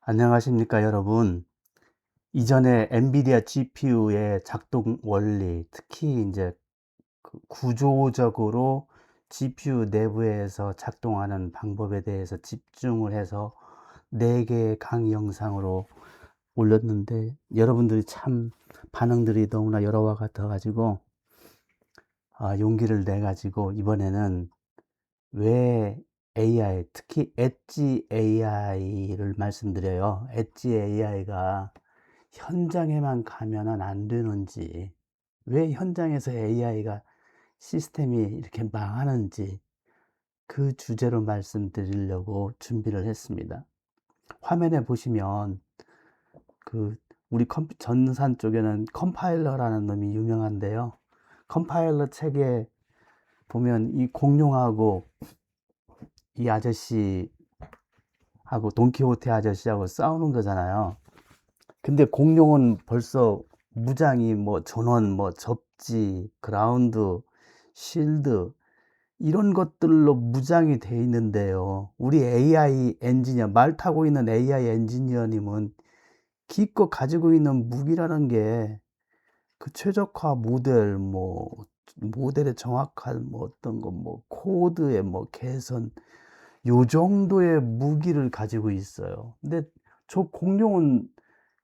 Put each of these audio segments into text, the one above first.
안녕하십니까, 여러분. 이전에 엔비디아 GPU의 작동 원리, 특히 이제 그 구조적으로 GPU 내부에서 작동하는 방법에 대해서 집중을 해서 4개의 강의 영상으로 올렸는데, 여러분들이 참 반응들이 너무나 여러와 같아가지고, 용기를 내가지고, 이번에는 왜 AI, 특히 엣지 AI를 말씀드려요. 엣지 AI가 현장에만 가면은 안 되는지, 왜 현장에서 AI가 시스템이 이렇게 망하는지, 그 주제로 말씀드리려고 준비를 했습니다. 화면에 보시면 그 우리 전산 쪽에는 컴파일러라는 놈이 유명한데요. 컴파일러 책에 보면 이 공룡하고 이 아저씨하고 돈키호테 아저씨하고 싸우는 거잖아요. 근데 공룡은 벌써 무장이 뭐 전원, 뭐 접지, 그라운드, 실드 이런 것들로 무장이 돼 있는데요. 우리 AI 엔지니어, 말 타고 있는 AI 엔지니어님은 기껏 가지고 있는 무기라는 게 그 최적화 모델, 뭐 모델의 정확한 뭐 어떤 거, 뭐 코드의 뭐 개선, 요 정도의 무기를 가지고 있어요. 근데 저 공룡은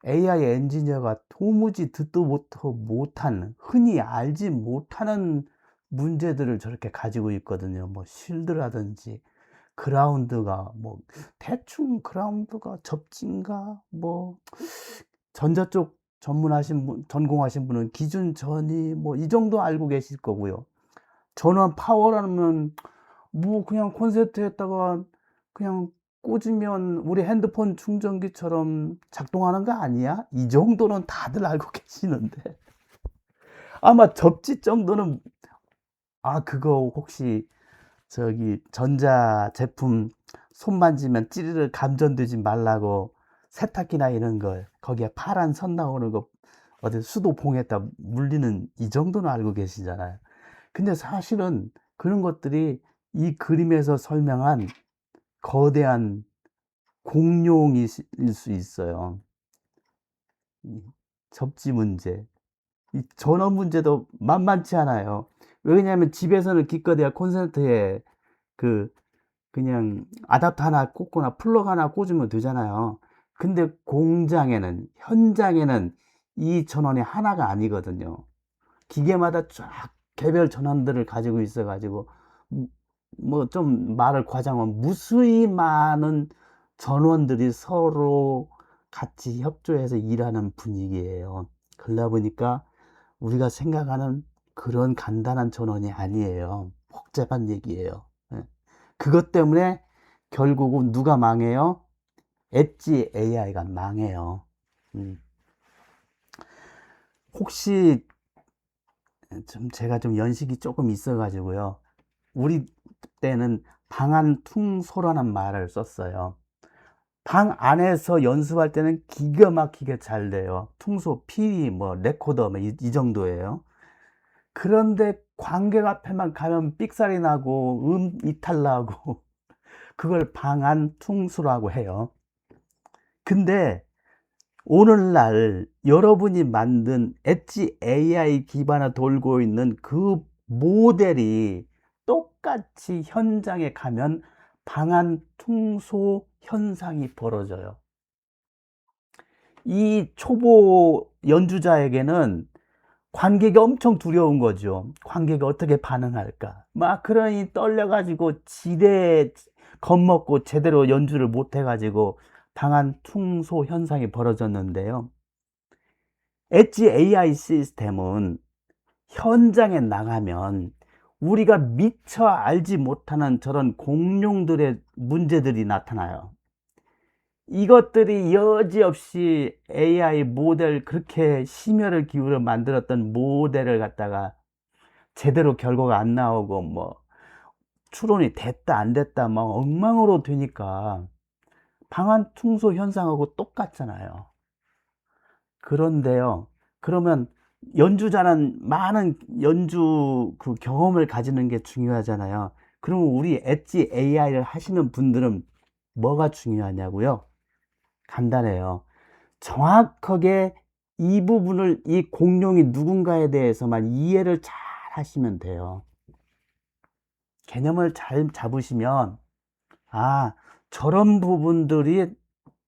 AI 엔지니어가 도무지 듣도 못한, 흔히 알지 못하는 문제들을 저렇게 가지고 있거든요. 뭐 실드라든지 그라운드가 뭐 대충 그라운드가 접진가 뭐 전자 쪽 전공하신 분은 기준 전이 뭐 이 정도 알고 계실 거고요. 전원 파워라면 뭐 그냥 콘센트에다가 그냥 꽂으면 우리 핸드폰 충전기처럼 작동하는 거 아니야? 이 정도는 다들 알고 계시는데 아마 접지 정도는 그거 혹시 저기 전자 제품 손 만지면 찌르르 감전되지 말라고 세탁기나 이런 걸 거기에 파란 선 나오는 거 어디 수도봉에다 물리는 이 정도는 알고 계시잖아요. 근데 사실은 그런 것들이 이 그림에서 설명한 거대한 공룡일 수 있어요. 이 접지 문제, 이 전원 문제도 만만치 않아요. 왜냐하면 집에서는 기껏해야 콘센트에 그 그냥 아답터 하나 꽂거나 플러그 하나 꽂으면 되잖아요. 근데 공장에는, 현장에는 이 전원이 하나가 아니거든요. 기계마다 쫙 개별 전원들을 가지고 있어가지고 뭐 좀 말을 과장하면 무수히 많은 전원들이 서로 같이 협조해서 일하는 분위기예요. 그러다 보니까 우리가 생각하는 그런 간단한 전원이 아니에요. 복잡한 얘기예요. 예. 그것 때문에 결국은 누가 망해요? 엣지 AI가 망해요. 음. 혹시 제가 좀 연식이 조금 있어가지고요. 우리 때는 방한퉁소라는 말을 썼어요. 방 안에서 연습할 때는 기가 막히게 잘 돼요. 퉁소, 피리, 뭐 레코더 뭐 이 정도예요. 그런데 관객 앞에만 가면 삑살이 나고 이탈 나고 그걸 방한퉁소라고 해요. 근데 오늘날 여러분이 만든 엣지 AI 기반에 돌고 있는 그 모델이 똑같이 현장에 가면 방한퉁소 현상이 벌어져요. 이 초보 연주자에게는 관객이 엄청 두려운 거죠. 관객이 어떻게 반응할까? 막 그러니 떨려가지고 지레 겁먹고 제대로 연주를 못 해가지고 방한퉁소 현상이 벌어졌는데요. 엣지 AI 시스템은 현장에 나가면 우리가 미처 알지 못하는 저런 공룡들의 문제들이 나타나요. 이것들이 여지없이 AI 모델, 그렇게 심혈을 기울여 만들었던 모델을 갖다가 제대로 결과가 안 나오고 뭐 추론이 됐다 안 됐다 막 엉망으로 되니까 방한퉁소 현상하고 똑같잖아요. 그런데요, 그러면 연주자는 많은 연주 그 경험을 가지는 게 중요하잖아요. 그러면 우리 엣지 AI를 하시는 분들은 뭐가 중요하냐고요? 간단해요. 정확하게 이 부분을, 이 공룡이 누군가에 대해서만 이해를 잘 하시면 돼요. 개념을 잘 잡으시면, 아, 저런 부분들이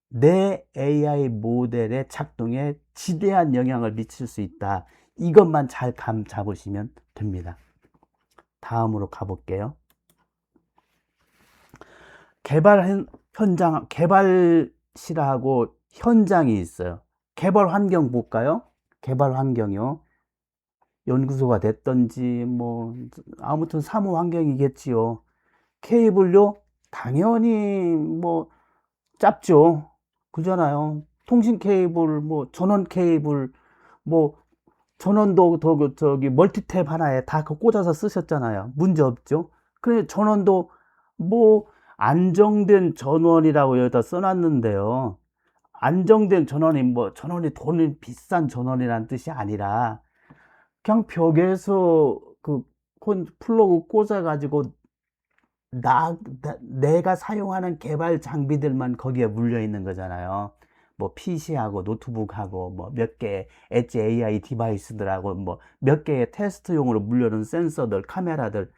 내 AI 모델의 작동에 지대한 영향을 미칠 수 있다. 이것만 잘 감 잡으시면 됩니다. 다음으로 가볼게요. 개발실하고 현장이 있어요. 개발 환경 볼까요? 개발 환경이요. 연구소가 됐던지, 뭐, 아무튼 사무 환경이겠지요. 케이블요? 당연히, 뭐, 짧죠. 그잖아요. 통신 케이블, 뭐, 전원 케이블, 뭐, 전원도 저기 멀티탭 하나에 다 꽂아서 쓰셨잖아요. 문제 없죠. 그래, 전원도 뭐, 안정된 전원이라고 여기다 써놨는데요. 안정된 전원이 뭐, 전원이 돈이 비싼 전원이라는 뜻이 아니라, 그냥 벽에서 그 플러그 꽂아가지고 내가 사용하는 개발 장비들만 거기에 물려 있는 거잖아요. 뭐 PC하고 노트북하고 뭐 몇 개의 엣지 AI 디바이스들하고 뭐 몇 개의 테스트용으로 물려놓은 센서들, 카메라들,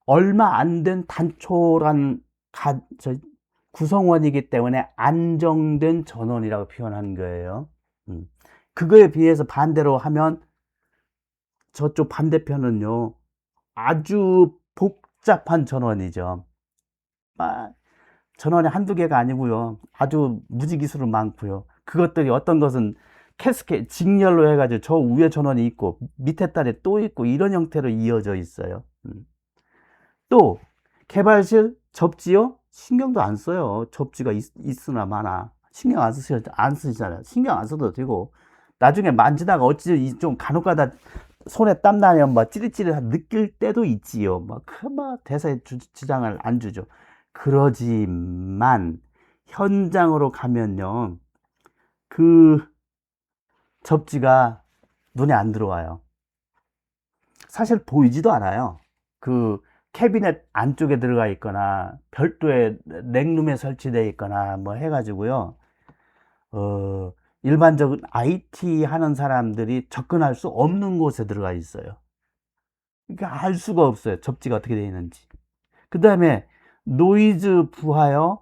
얼마 안 된 단촐한 구성원이기 때문에 안정된 전원이라고 표현한 거예요. 그거에 비해서 반대로 하면 저쪽 반대편은요, 아주 복잡한 전원이죠. 전원이 한두 개가 아니고요. 아주 무지기수로 많고요. 그것들이 어떤 것은 직렬로 해가지고 저 위에 전원이 있고 밑에 딸에 또 있고 이런 형태로 이어져 있어요. 또 개발실 접지요? 신경도 안 써요. 접지가 있으나 마나 신경 안 쓰시잖아요. 신경 안 써도 되고 나중에 만지다가 어찌 좀 간혹가다 손에 땀 나면 뭐 찌릿찌릿 느낄 때도 있지요. 뭐 대사에 지장을 안 주죠. 그러지만 현장으로 가면요, 그 접지가 눈에 안 들어와요. 사실 보이지도 않아요. 그 캐비넷 안쪽에 들어가 있거나 별도의 냉룸에 설치되어 있거나 뭐 해가지고요. 일반적인 IT 하는 사람들이 접근할 수 없는 곳에 들어가 있어요. 그러니까 알 수가 없어요. 접지가 어떻게 되어 있는지. 그 다음에 노이즈 부하요.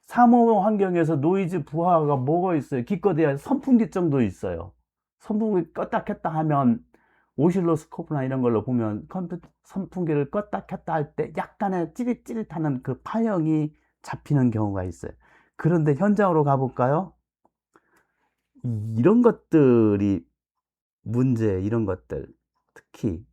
사무 환경에서 노이즈 부하가 뭐가 있어요? 기껏해야 선풍기 정도 있어요. 선풍기 껐다 켰다 하면 오실로스코프나 이런 걸로 보면 선풍기를 껐다 켰다 할 때 약간의 찌릿찌릿하는 그 파형이 잡히는 경우가 있어요. 그런데 현장으로 가볼까요? 이런 것들이 이런 것들. 특히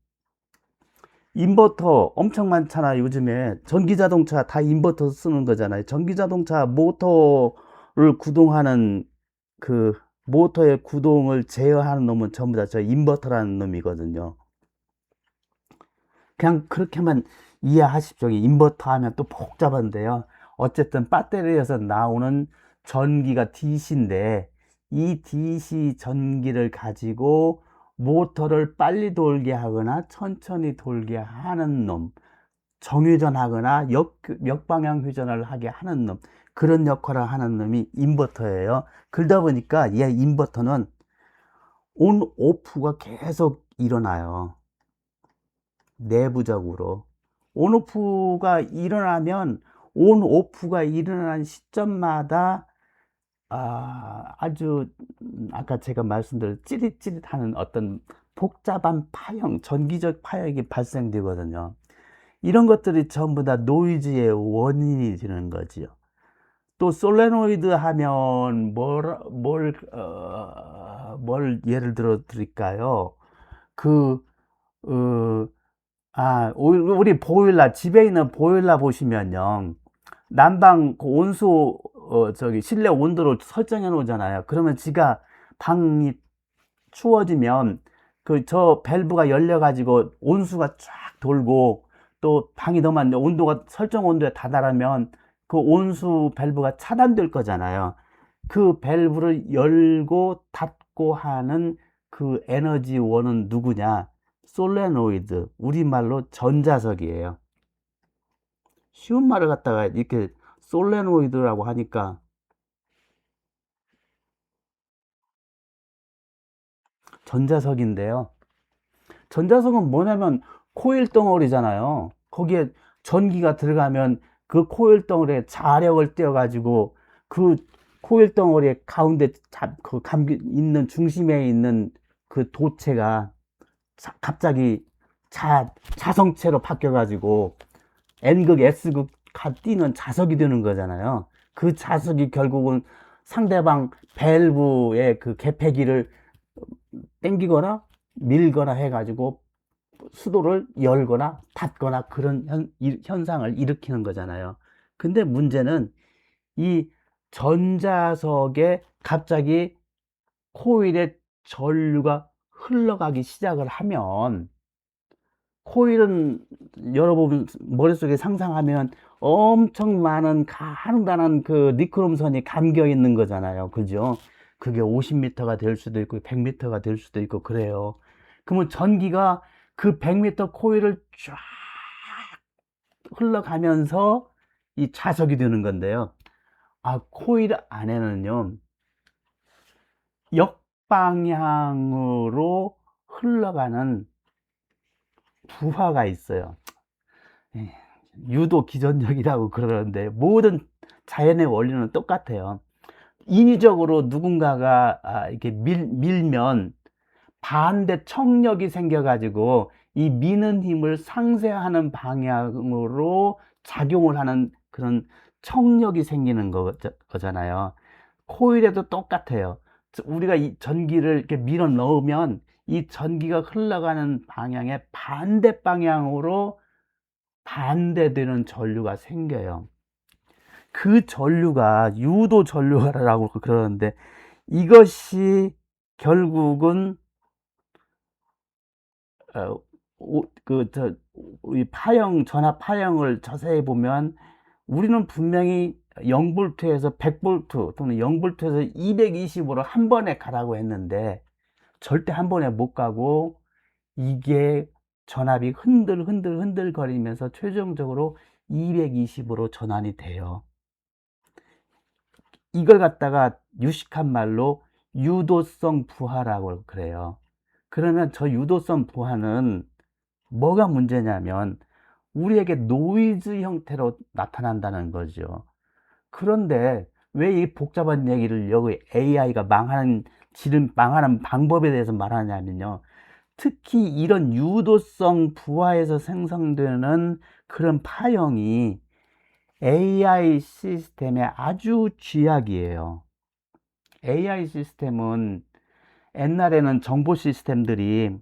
인버터 엄청 많잖아. 요즘에 전기자동차 다 인버터 쓰는 거잖아요. 전기자동차 모터를 구동하는 그 모터의 구동을 제어하는 놈은 전부 다 저 인버터라는 놈이거든요. 그냥 그렇게만 이해하십시오. 인버터 하면 또 복잡한데요. 어쨌든 배터리에서 나오는 전기가 DC인데 이 DC 전기를 가지고 모터를 빨리 돌게 하거나 천천히 돌게 하는 놈, 정회전하거나 역방향 회전을 하게 하는 놈, 그런 역할을 하는 놈이 인버터예요. 그러다 보니까 이 인버터는 온 오프가 계속 일어나요. 내부적으로 온오프가 일어나면 온오프가 일어난 시점마다 아주 아까 제가 말씀드린 찌릿찌릿하는 어떤 복잡한 파형, 전기적 파형이 발생되거든요. 이런 것들이 전부 다 노이즈의 원인이 되는 거지요. 또 솔레노이드 하면 뭘 예를 들어 드릴까요? 그 우리 보일러, 집에 있는 보일러 보시면요. 난방 그 온수, 실내 온도를 설정해 놓잖아요. 그러면 지가 방이 추워지면 저 밸브가 열려가지고 온수가 쫙 돌고 또 방이 너무 안 돼. 온도가 설정 온도에 다다르면 그 온수 밸브가 차단될 거잖아요. 그 밸브를 열고 닫고 하는 그 에너지원은 누구냐? 솔레노이드, 우리말로 전자석이에요. 쉬운 말을 갖다가 이렇게 솔레노이드라고 하니까 전자석인데요. 전자석은 뭐냐면 코일 덩어리잖아요. 거기에 전기가 들어가면 그 코일 덩어리에 자력을 띄워가지고 그 코일 덩어리의 가운데 그 감기 있는 중심에 있는 그 도체가 갑자기 자성체로 바뀌어가지고 N극, S극 뛰는 자석이 되는 거잖아요. 그 자석이 결국은 상대방 밸브의 그 개폐기를 당기거나 밀거나 해가지고 수도를 열거나 닫거나 그런 현상을 일으키는 거잖아요. 근데 문제는 이 전자석에 갑자기 코일에 전류가 흘러가기 시작을 하면, 코일은 여러분 머릿속에 상상하면 엄청 많은 가느다란 그 니크롬선이 감겨 있는 거잖아요. 그죠? 그게 50m가 될 수도 있고 100m가 될 수도 있고 그래요. 그러면 전기가 그 100m 코일을 쫙 흘러가면서 이 자석이 되는 건데요. 코일 안에는요, 역방향으로 흘러가는 부하가 있어요. 유도 기전력이라고 그러는데 모든 자연의 원리는 똑같아요. 인위적으로 누군가가 이렇게 밀면 반대 청력이 생겨가지고 이 미는 힘을 상쇄하는 방향으로 작용을 하는 그런 청력이 생기는 거잖아요. 코일에도 똑같아요. 우리가 이 전기를 이렇게 밀어 넣으면 이 전기가 흘러가는 방향의 반대 방향으로 반대되는 전류가 생겨요. 그 전류가 유도 전류라고 그러는데, 이것이 결국은 이 전압 파형을 자세히 보면 우리는 분명히 0볼트에서 100볼트 또는 0볼트에서 220으로 한 번에 가라고 했는데 절대 한 번에 못 가고, 이게 전압이 흔들 거리면서 최종적으로 220으로 전환이 돼요. 이걸 갖다가 유식한 말로 유도성 부하라고 그래요. 그러면 저 유도성 부하는 뭐가 문제냐면 우리에게 노이즈 형태로 나타난다는 거죠. 그런데 왜 이 복잡한 얘기를 여기 AI가 망하는 방법에 대해서 말하냐면요, 특히 이런 유도성 부하에서 생성되는 그런 파형이 AI 시스템의 아주 쥐약이에요. AI 시스템은 옛날에는 정보 시스템들이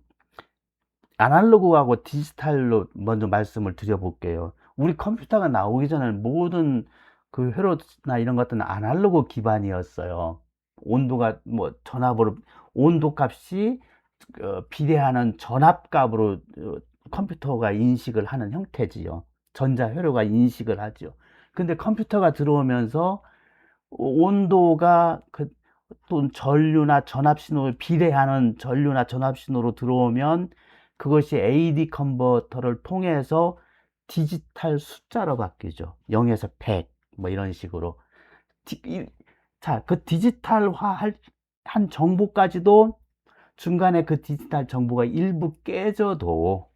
아날로그하고 디지털로 먼저 말씀을 드려볼게요. 우리 컴퓨터가 나오기 전에 모든 그 회로나 이런 것들은 아날로그 기반이었어요. 온도가 뭐 전압으로, 온도 값이 비례하는 전압값으로 컴퓨터가 인식을 하는 형태지요. 전자 회로가 인식을 하죠. 근데 컴퓨터가 들어오면서 온도가 또 전류나 전압 신호를 비례하는 전류나 전압 신호로 들어오면 그것이 AD 컨버터를 통해서 디지털 숫자로 바뀌죠. 0에서 100 뭐 이런 식으로. 자, 그 디지털화 한 정보까지도 중간에 그 디지털 정보가 일부 깨져도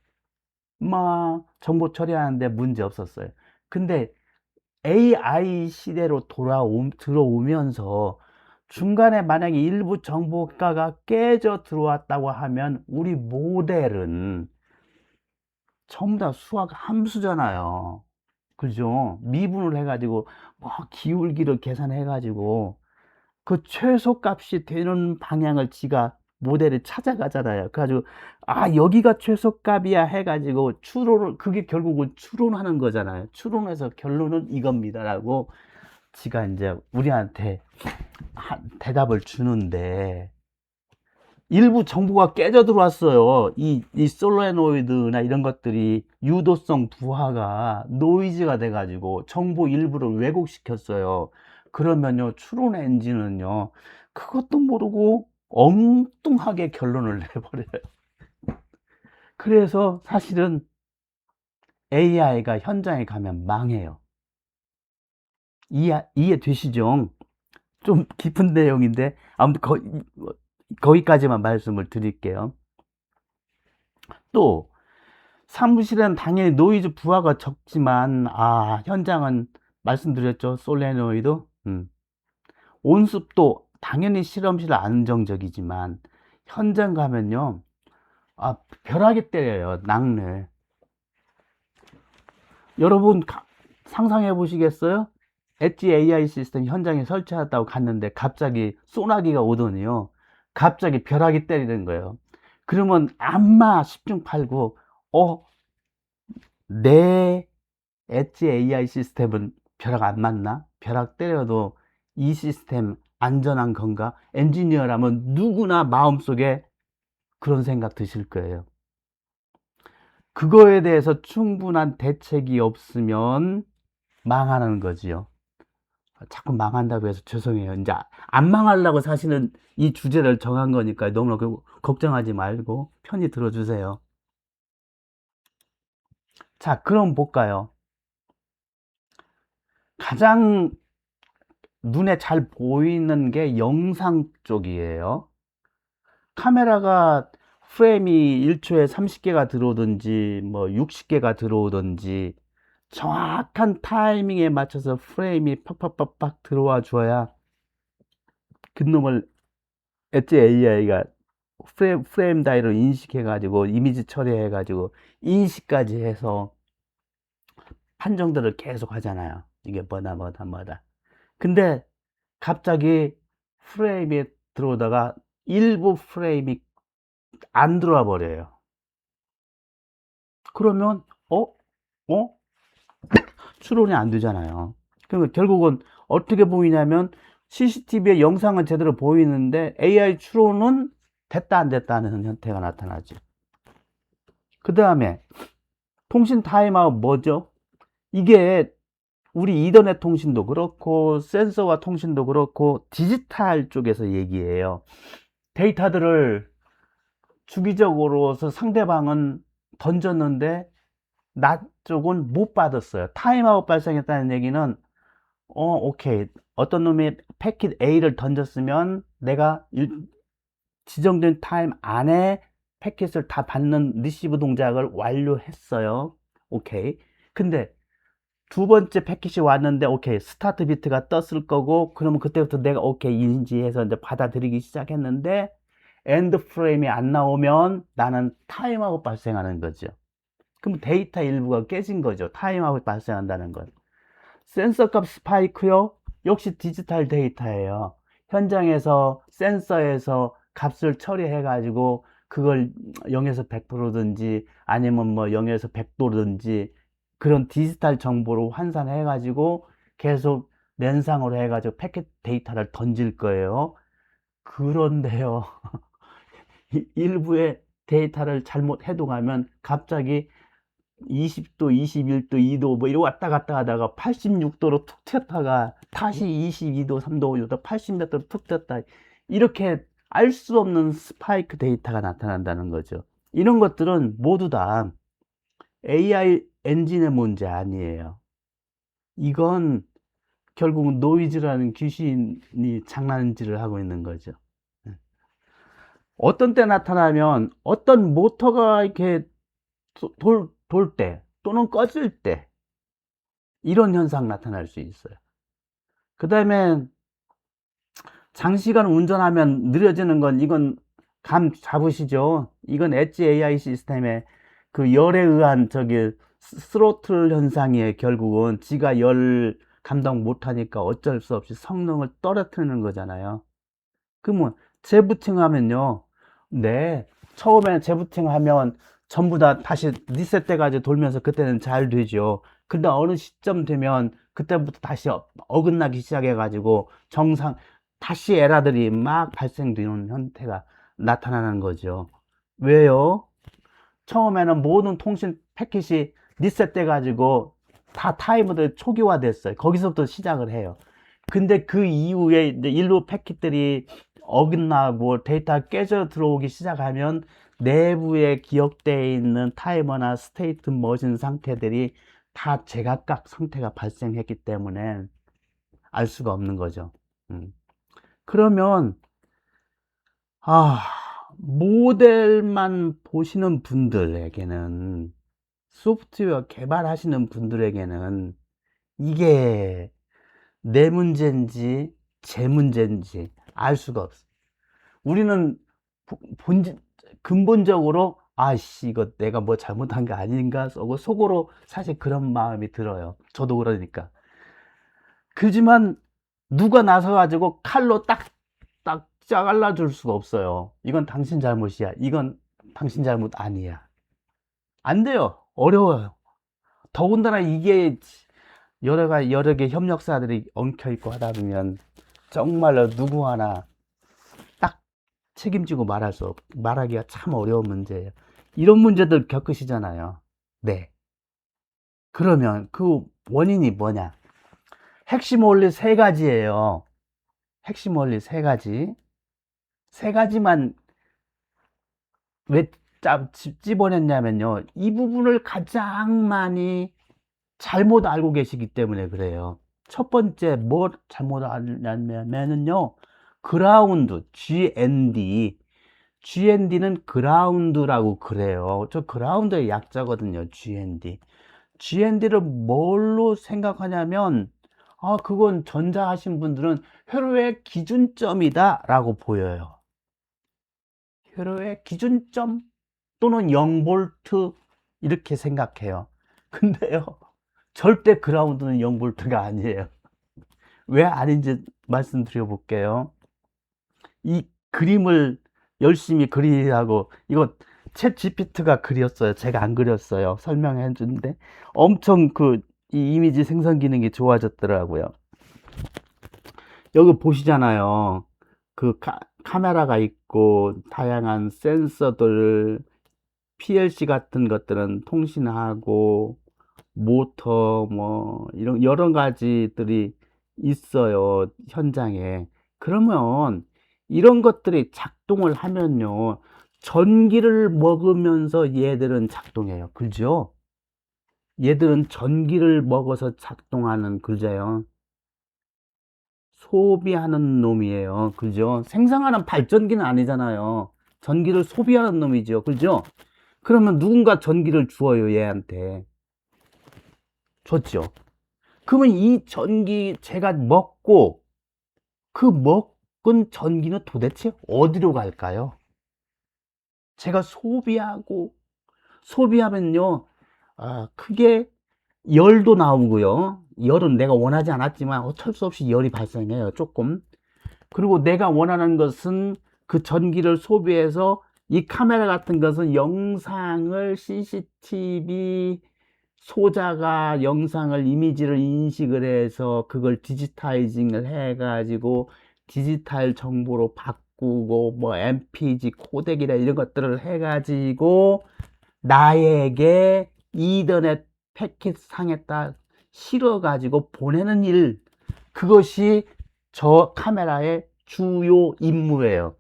정보 처리하는데 문제 없었어요. 근데 AI 시대로 들어오면서 중간에 만약에 일부 정보가가 깨져 들어왔다고 하면 우리 모델은 전부 다 수학 함수잖아요. 그죠? 미분을 해가지고 기울기를 계산해가지고 그 최소값이 되는 방향을 지가 모델이 찾아가잖아요. 그래가지고 여기가 최소값이야 해가지고 그게 결국은 추론하는 거잖아요. 추론해서 결론은 이겁니다라고 지가 이제 우리한테 대답을 주는데, 일부 정보가 깨져 들어왔어요. 이 솔레노이드나 이런 것들이 유도성 부하가 노이즈가 돼가지고 정보 일부를 왜곡시켰어요. 그러면요, 추론 엔진은요, 그것도 모르고 엉뚱하게 결론을 내버려요. 그래서 사실은 AI가 현장에 가면 망해요. 이해되시죠? 좀 깊은 내용인데, 아무튼 거기까지만 말씀을 드릴게요. 또 사무실은 당연히 노이즈 부하가 적지만 현장은 말씀드렸죠. 솔레노이드. 온습도 당연히 실험실 안정적이지만 현장 가면요. 벼락이 때려요. 낙뢰. 여러분 상상해 보시겠어요? 엣지 AI 시스템 현장에 설치했다고 갔는데 갑자기 소나기가 오더니요. 갑자기 벼락이 때리는 거예요. 그러면 안마 10중 8구 내 엣지 AI 시스템은 벼락 안 맞나? 벼락 때려도 이 시스템 안전한 건가? 엔지니어라면 누구나 마음속에 그런 생각 드실 거예요. 그거에 대해서 충분한 대책이 없으면 망하는 거지요. 자꾸 망한다고 해서 죄송해요. 이제 안 망하려고 사실은 이 주제를 정한 거니까 너무 걱정하지 말고 편히 들어주세요. 자, 그럼 볼까요? 가장 눈에 잘 보이는 게 영상 쪽이에요. 카메라가 프레임이 1초에 30개가 들어오든지 뭐 60개가 들어오든지 정확한 타이밍에 맞춰서 프레임이 팍팍팍팍 들어와 줘야 그놈을 엣지 AI가 프레임 다이로 인식해 가지고 이미지 처리해 가지고 인식까지 해서 판정들을 계속 하잖아요. 이게 뭐다. 근데 갑자기 프레임이 들어오다가 일부 프레임이 안 들어와 버려요. 그러면 어? 추론이 안 되잖아요. 그러니까 결국은 어떻게 보이냐면 CCTV에 영상은 제대로 보이는데 AI 추론은 됐다 안 됐다는 형태가 나타나죠. 그 다음에 통신 타임아웃 뭐죠? 이게 우리 이더넷 통신도 그렇고 센서와 통신도 그렇고 디지털 쪽에서 얘기해요. 데이터들을 주기적으로서 상대방은 던졌는데 나 쪽은 못 받았어요. 타임아웃 발생했다는 얘기는 오케이. 어떤 놈이 패킷 A를 던졌으면 내가 지정된 타임 안에 패킷을 다 받는 리시브 동작을 완료했어요. 오케이. 근데 두 번째 패킷이 왔는데 오케이. 스타트 비트가 떴을 거고 그러면 그때부터 내가 오케이 인지해서 이제 받아들이기 시작했는데 엔드 프레임이 안 나오면 나는 타임아웃 발생하는 거죠. 그럼 데이터 일부가 깨진 거죠. 타임아웃 발생한다는 건. 센서 값 스파이크요? 역시 디지털 데이터예요. 현장에서 센서에서 값을 처리해 가지고 그걸 0에서 100%든지 아니면 뭐 0에서 100도든지 그런 디지털 정보로 환산해 가지고 계속 랜상으로 해 가지고 패킷 데이터를 던질 거예요. 그런데요. 일부의 데이터를 잘못 해동하면 갑자기 20도, 21도, 2도 뭐 이러고 왔다 갔다 하다가 86도로 툭 튀었다가 다시 22도, 3도, 5도, 80몇 도로 툭 튀었다. 이렇게 알 수 없는 스파이크 데이터가 나타난다는 거죠. 이런 것들은 모두 다 AI 엔진의 문제 아니에요. 이건 결국은 노이즈라는 귀신이 장난질을 하고 있는 거죠. 어떤 때 나타나면 어떤 모터가 이렇게 돌 때 또는 꺼질 때 이런 현상 나타날 수 있어요. 그 다음에 장시간 운전하면 느려지는 건 이건 감 잡으시죠? 이건 엣지 AI 시스템의 그 열에 의한 스로틀 현상이에요. 결국은 지가 열 감당 못하니까 어쩔 수 없이 성능을 떨어뜨리는 거잖아요. 그러면 재부팅하면요. 네, 처음에 재부팅하면 전부 다 다시 리셋 돼가지고 돌면서 그때는 잘 되죠. 근데 어느 시점 되면 그때부터 다시 어긋나기 시작해가지고 정상 다시 에러들이 막 발생되는 형태가 나타나는 거죠. 왜요? 처음에는 모든 통신 패킷이 리셋 돼가지고 다 타이머들 초기화 됐어요. 거기서부터 시작을 해요. 근데 그 이후에 이제 일부 패킷들이 어긋나고 데이터가 깨져 들어오기 시작하면 내부에 기억되어 있는 타이머나 스테이트 머신 상태들이 다 제각각 상태가 발생했기 때문에 알 수가 없는 거죠. 그러면 아, 모델만 보시는 분들에게는, 소프트웨어 개발하시는 분들에게는 이게 내 문제인지 제 문제인지 알 수가 없어. 우리는 본질, 근본적으로 아씨 이거 내가 뭐 잘못한 게 아닌가 하고 속으로 사실 그런 마음이 들어요. 저도 그러니까. 그지만 누가 나서 가지고 칼로 딱 잘라줄 수가 없어요. 이건 당신 잘못이야. 이건 당신 잘못 아니야. 안 돼요. 어려워요. 더군다나 이게 여러 개 협력사들이 엉켜 있고 하다 보면 정말로 누구 하나 딱 책임지고 말하기가 참 어려운 문제예요. 이런 문제들 겪으시잖아요. 네. 그러면 그 원인이 뭐냐? 핵심 원리 세 가지예요. 핵심 원리 세 가지. 세 가지만 왜 집어냈냐면요. 이 부분을 가장 많이 잘못 알고 계시기 때문에 그래요. 첫 번째, 뭘 잘못 알냐면요. 그라운드, GND는 그라운드라고 그래요. 저 그라운드의 약자거든요. GND를 뭘로 생각하냐면, 아, 그건 전자하신 분들은 회로의 기준점이다 라고 보여요. 회로의 기준점 또는 0볼트 이렇게 생각해요. 근데요, 절대 그라운드는 0볼트가 아니에요. 왜 아닌지 말씀드려 볼게요. 이 그림을 열심히 그리라고, 이거 챗 GPT가 그렸어요. 제가 안 그렸어요. 설명해 주는데 엄청 이 이미지 생성 기능이 좋아졌더라고요. 여기 보시잖아요. 카메라가 있고 다양한 센서들, PLC 같은 것들은 통신하고 모터 뭐 이런 여러 가지들이 있어요, 현장에. 그러면 이런 것들이 작동을 하면요, 전기를 먹으면서 얘들은 작동해요. 그죠? 얘들은 전기를 먹어서 작동하는 글자예요. 소비하는 놈이에요. 그죠? 생산하는 발전기는 아니잖아요. 전기를 소비하는 놈이죠. 그죠? 그러면 누군가 전기를 주어요, 얘한테. 줬죠. 그러면 이 전기 제가 먹고 그 먹은 전기는 도대체 어디로 갈까요? 제가 소비하면요, 크게 열도 나오고요. 열은 내가 원하지 않았지만 어쩔 수 없이 열이 발생해요, 조금. 그리고 내가 원하는 것은 그 전기를 소비해서 이 카메라 같은 것은 영상을 CCTV 소자가 영상을 이미지를 인식을 해서 그걸 디지타이징을 해가지고 디지털 정보로 바꾸고 뭐 MPG 코덱이나 이런 것들을 해가지고 나에게 이더넷 패킷 상에다 실어가지고 보내는 일, 그것이 저 카메라의 주요 임무예요.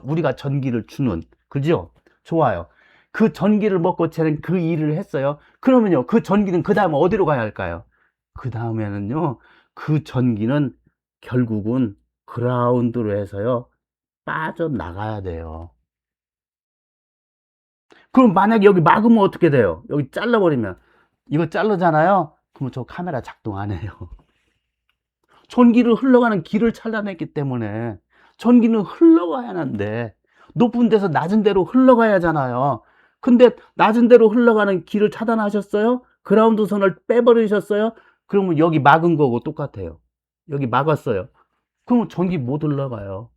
우리가 전기를 주는. 그죠? 좋아요. 그 전기를 먹고 쟤는 그 일을 했어요. 그러면요, 그 전기는 그 다음에 어디로 가야 할까요? 그 다음에는요, 그 전기는 결국은 그라운드로 해서요, 빠져나가야 돼요. 그럼 만약에 여기 막으면 어떻게 돼요? 여기 잘라버리면. 이거 자르잖아요? 그러면 저 카메라 작동 안 해요. 전기를 흘러가는 길을 잘라냈기 때문에 전기는 흘러가야 하는데 높은 데서 낮은 데로 흘러가야 하잖아요. 근데 낮은 데로 흘러가는 길을 차단하셨어요? 그라운드 선을 빼버리셨어요? 그러면 여기 막은 거고 똑같아요. 여기 막았어요. 그러면 전기 못 흘러가요.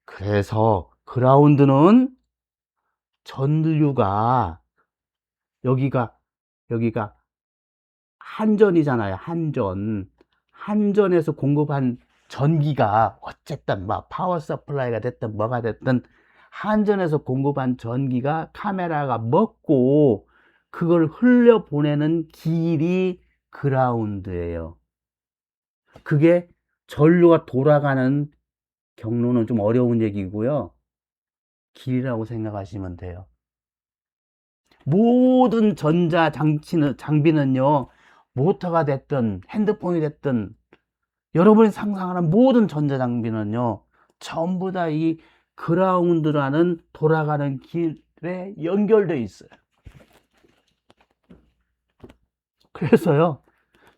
그래서 그라운드는 전류가 여기가 여기가 한전이잖아요. 한전에서 공급한 전기가 어쨌든 뭐 파워 서플라이가 됐든 뭐가 됐든 한전에서 공급한 전기가 카메라가 먹고 그걸 흘려보내는 길이 그라운드예요. 그게 전류가 돌아가는 경로는 좀 어려운 얘기고요. 길이라고 생각하시면 돼요. 모든 장비는요, 모터가 됐든 핸드폰이 됐든 여러분이 상상하는 모든 전자장비는요, 전부 다 이 그라운드라는 돌아가는 길에 연결돼 있어요. 그래서요,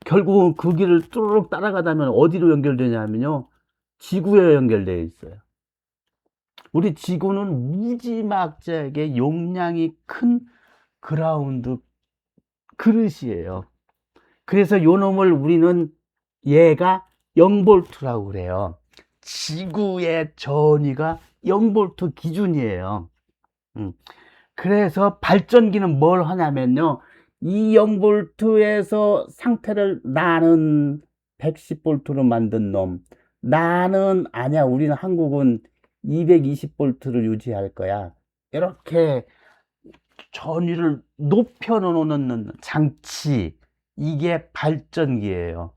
결국은 그 길을 뚜루룩 따라가다면 어디로 연결되냐면요, 지구에 연결되어 있어요. 우리 지구는 무지막지하게 용량이 큰 그라운드 그릇이에요. 그래서 요 놈을 우리는 얘가 0볼트라고 그래요. 지구의 전위가 0볼트 기준이에요. 그래서 발전기는 뭘 하냐면요, 이 0볼트에서 상태를 나는 110볼트로 만든 놈, 나는 아니야, 우리는 한국은 220볼트를 유지할 거야, 이렇게 전위를 높여 놓는 장치, 이게 발전기예요.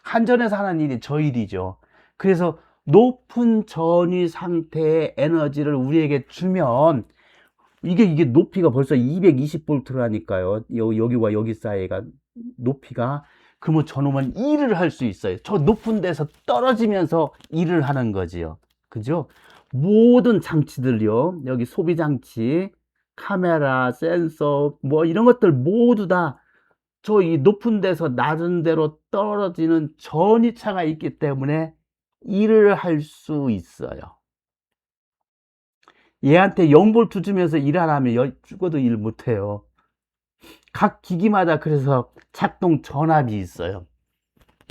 한전에서 하는 일이 저 일이죠. 그래서 높은 전위 상태의 에너지를 우리에게 주면, 이게 높이가 벌써 220볼트라니까요. 여기와 여기 사이가 높이가. 그러면 저놈은 일을 할 수 있어요. 저 높은 데서 떨어지면서 일을 하는 거지요. 그죠? 모든 장치들요, 여기 소비 장치, 카메라, 센서, 뭐 이런 것들 모두 다 저 이 높은 데서 낮은 데로 떨어지는 전위차가 있기 때문에 일을 할 수 있어요. 얘한테 0볼트 주면서 일 안 하면 죽어도 일 못해요. 각 기기마다 그래서 작동 전압이 있어요.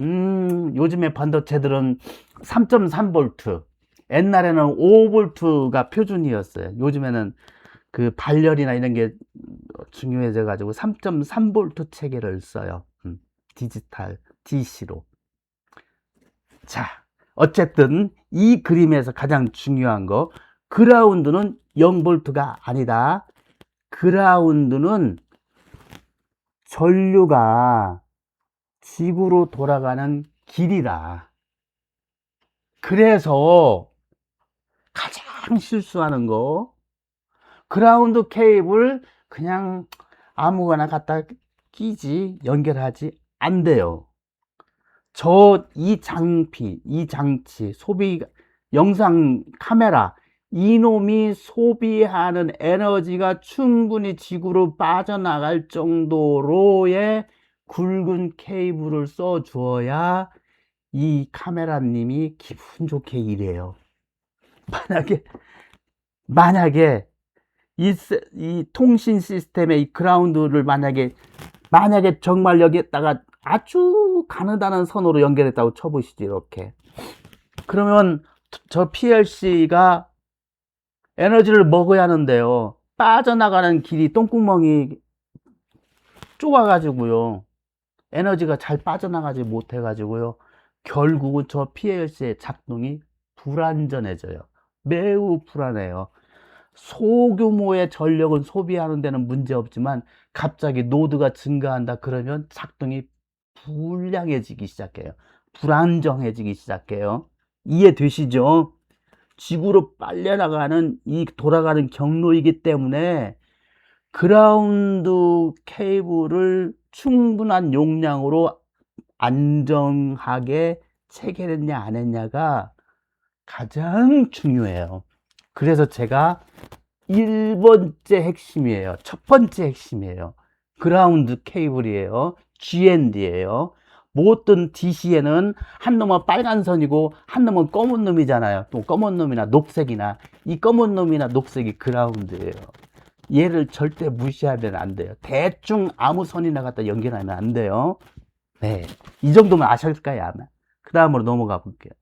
요즘에 반도체들은 3.3볼트, 옛날에는 5볼트가 표준이었어요. 요즘에는 그 발열이나 이런 게 중요해져 가지고 3.3볼트 체계를 써요. 디지털 DC로. 자, 어쨌든 이 그림에서 가장 중요한 거, 그라운드는 0볼트가 아니다. 그라운드는 전류가 지구로 돌아가는 길이라. 그래서 가장 실수하는 거, 그라운드 케이블 그냥 아무거나 갖다 끼지, 연결하지 안 돼요. 이 장치, 영상 카메라, 이놈이 소비하는 에너지가 충분히 지구로 빠져나갈 정도로의 굵은 케이블을 써 주어야 이 카메라님이 기분 좋게 일해요. 만약에 이 통신 시스템의 이 그라운드를 만약에 정말 여기에다가 아주 가느다란 선으로 연결했다고 쳐보시죠, 이렇게. 그러면 저 PLC가 에너지를 먹어야 하는데요, 빠져나가는 길이 똥구멍이 좁아가지고요, 에너지가 잘 빠져나가지 못해가지고요, 결국은 저 PLC의 작동이 불안전해져요. 매우 불안해요. 소규모의 전력은 소비하는 데는 문제 없지만 갑자기 노드가 증가한다 그러면 작동이 불량해지기 시작해요. 불안정해지기 시작해요. 이해되시죠? 지구로 빨려나가는 이 돌아가는 경로이기 때문에 그라운드 케이블을 충분한 용량으로 안정하게 체결했냐 안 했냐가 가장 중요해요. 그래서 제가 1번째 핵심이에요. 첫 번째 핵심이에요. 그라운드 케이블이에요. GND예요. 모든 DC에는 한 놈은 빨간 선이고 한 놈은 검은 놈이잖아요. 또 검은 놈이나 녹색이나, 이 검은 놈이나 녹색이 그라운드예요. 얘를 절대 무시하면 안 돼요. 대충 아무 선이나 갖다 연결하면 안 돼요. 네, 이 정도면 아실까요, 아마? 그 다음으로 넘어가 볼게요.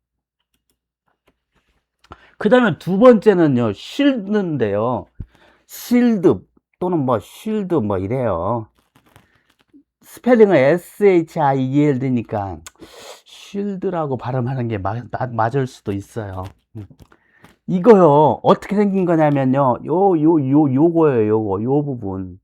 그 다음에 두 번째는요, 쉴드인데요. 실드 또는 뭐 쉴드 뭐 이래요. 스펠링은 SHIELD니까 쉴드라고 발음하는 게 맞을 수도 있어요. 이거요, 어떻게 생긴 거냐면요, 요거예요. 요 부분.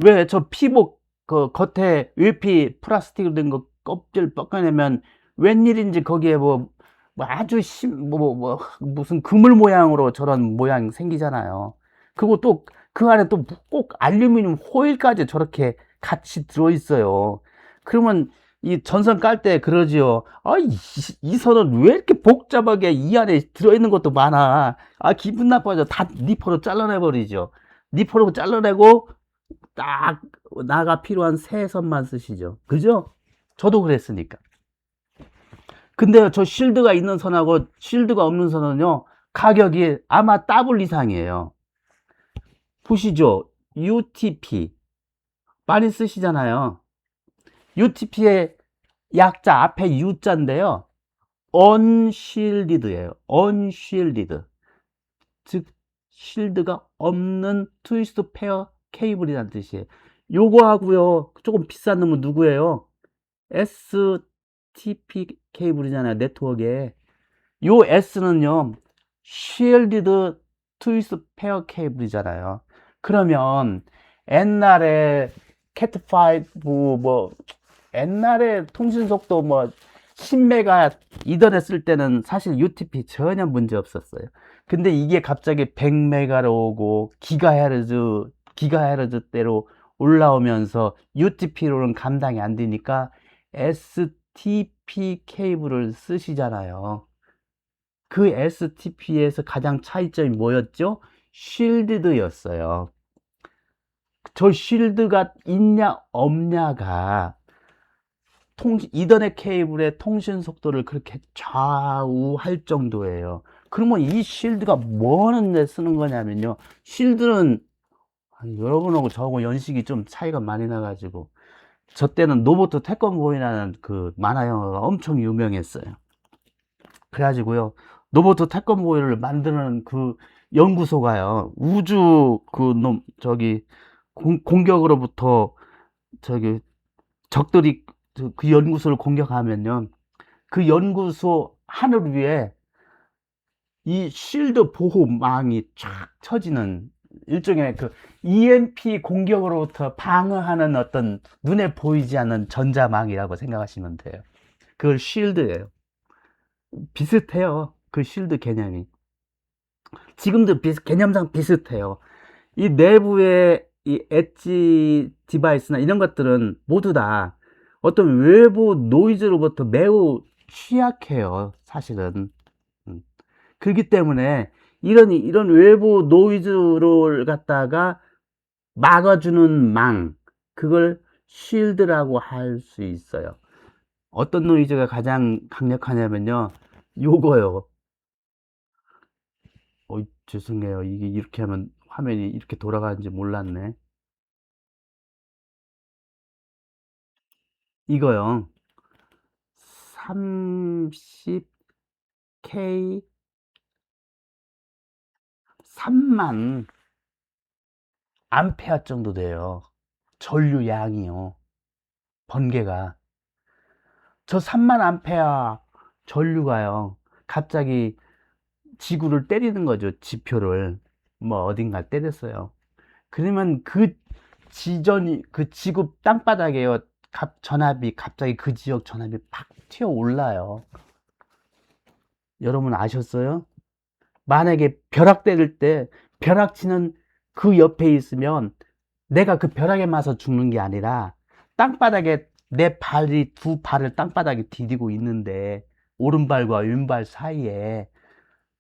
왜 저 피복 그 겉에 외피 플라스틱으로 된 거 껍질 벗겨내면 웬일인지 거기에 아주 무슨 그물 모양으로 저런 모양 생기잖아요. 그리고 또 그 안에 또 꼭 알루미늄 호일까지 저렇게 같이 들어있어요. 그러면 이 전선 깔 때 그러지요. 이 선은 왜 이렇게 복잡하게 이 안에 들어있는 것도 많아. 기분 나빠져. 다 니퍼로 잘라내버리죠. 니퍼로 잘라내고 딱 나가 필요한 새 선만 쓰시죠. 그죠? 저도 그랬으니까. 근데 저 실드가 있는 선하고 실드가 없는 선은요, 가격이 아마 더블 이상이에요. 보시죠. UTP. 많이 쓰시잖아요. UTP의 약자 앞에 U자인데요. unshielded예요. unshielded. 즉, 실드가 없는 트위스트 페어 케이블이라는 뜻이에요. 요거하고요, 조금 비싼 놈은 누구예요? STP 케이블이잖아요. 네트워크에. 요 S는요, shielded twist pair 케이블이잖아요. 그러면 옛날에 cat5 옛날에 통신 속도 10메가 이더넷 쓸 때는 사실 UTP 전혀 문제 없었어요. 근데 이게 갑자기 100메가로 오고 기가헤르츠대로 올라오면서 UTP로는 감당이 안 되니까 STP 케이블을 쓰시잖아요. 그 STP에서 가장 차이점이 뭐였죠? 쉴드였어요. 저 쉴드가 있냐 없냐가 이더넷 케이블의 통신 속도를 그렇게 좌우할 정도예요. 그러면 이 쉴드가 뭐 하는데 쓰는 거냐면요. 쉴드는 여러분하고 저하고 연식이 좀 차이가 많이 나가지고 저 때는 로버트 태권보이라는 그 만화 영화가 엄청 유명했어요. 그래가지고요, 로버트 태권보이를 만드는 그 연구소가요, 우주 공격으로부터 적들이 그 연구소를 공격하면요, 그 연구소 하늘 위에 이 실드 보호망이 쫙 쳐지는 일종의 그 EMP 공격으로부터 방어하는 어떤 눈에 보이지 않는 전자망이라고 생각하시면 돼요. 그걸 실드예요. 비슷해요. 그 실드 개념이. 지금도 개념상 비슷해요. 이 내부의 이 엣지 디바이스나 이런 것들은 모두 다 어떤 외부 노이즈로부터 매우 취약해요. 사실은. 그렇기 때문에 이런 외부 노이즈를 갖다가 막아주는 그걸 쉴드라고 할 수 있어요. 어떤 노이즈가 가장 강력하냐면요, 요거요. 죄송해요. 이게 이렇게 하면 화면이 이렇게 돌아가는지 몰랐네. 이거요. 30K 3만 암페어 정도 돼요. 전류량이요. 번개가. 저 3만 암페어 전류가요, 갑자기 지구를 때리는 거죠. 지표를. 어딘가 때렸어요. 그러면 그 지구 땅바닥에요, 전압이 갑자기 그 지역 전압이 팍 튀어 올라요. 여러분 아셨어요? 만약에 벼락 때릴 때 벼락치는 그 옆에 있으면 내가 그 벼락에 맞아서 죽는 게 아니라 땅바닥에 내 두 발을 땅바닥에 디디고 있는데 오른발과 왼발 사이에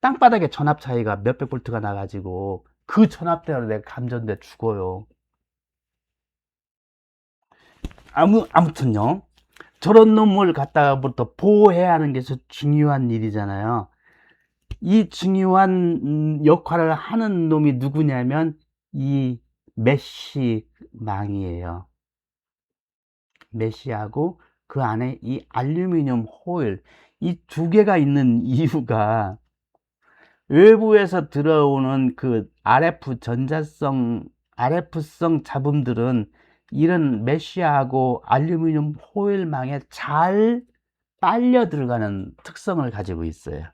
땅바닥에 전압 차이가 몇백 볼트가 나가지고 그 전압 때문에 내가 감전돼 죽어요. 아무튼요. 저런 놈을 갖다가부터 보호해야 하는 게 중요한 일이잖아요. 이 중요한 역할을 하는 놈이 누구냐면 이 메쉬망이에요. 메쉬하고 그 안에 이 알루미늄 호일, 이 두 개가 있는 이유가 외부에서 들어오는 그 RF성 잡음들은 이런 메쉬하고 알루미늄 호일망에 잘 빨려 들어가는 특성을 가지고 있어요.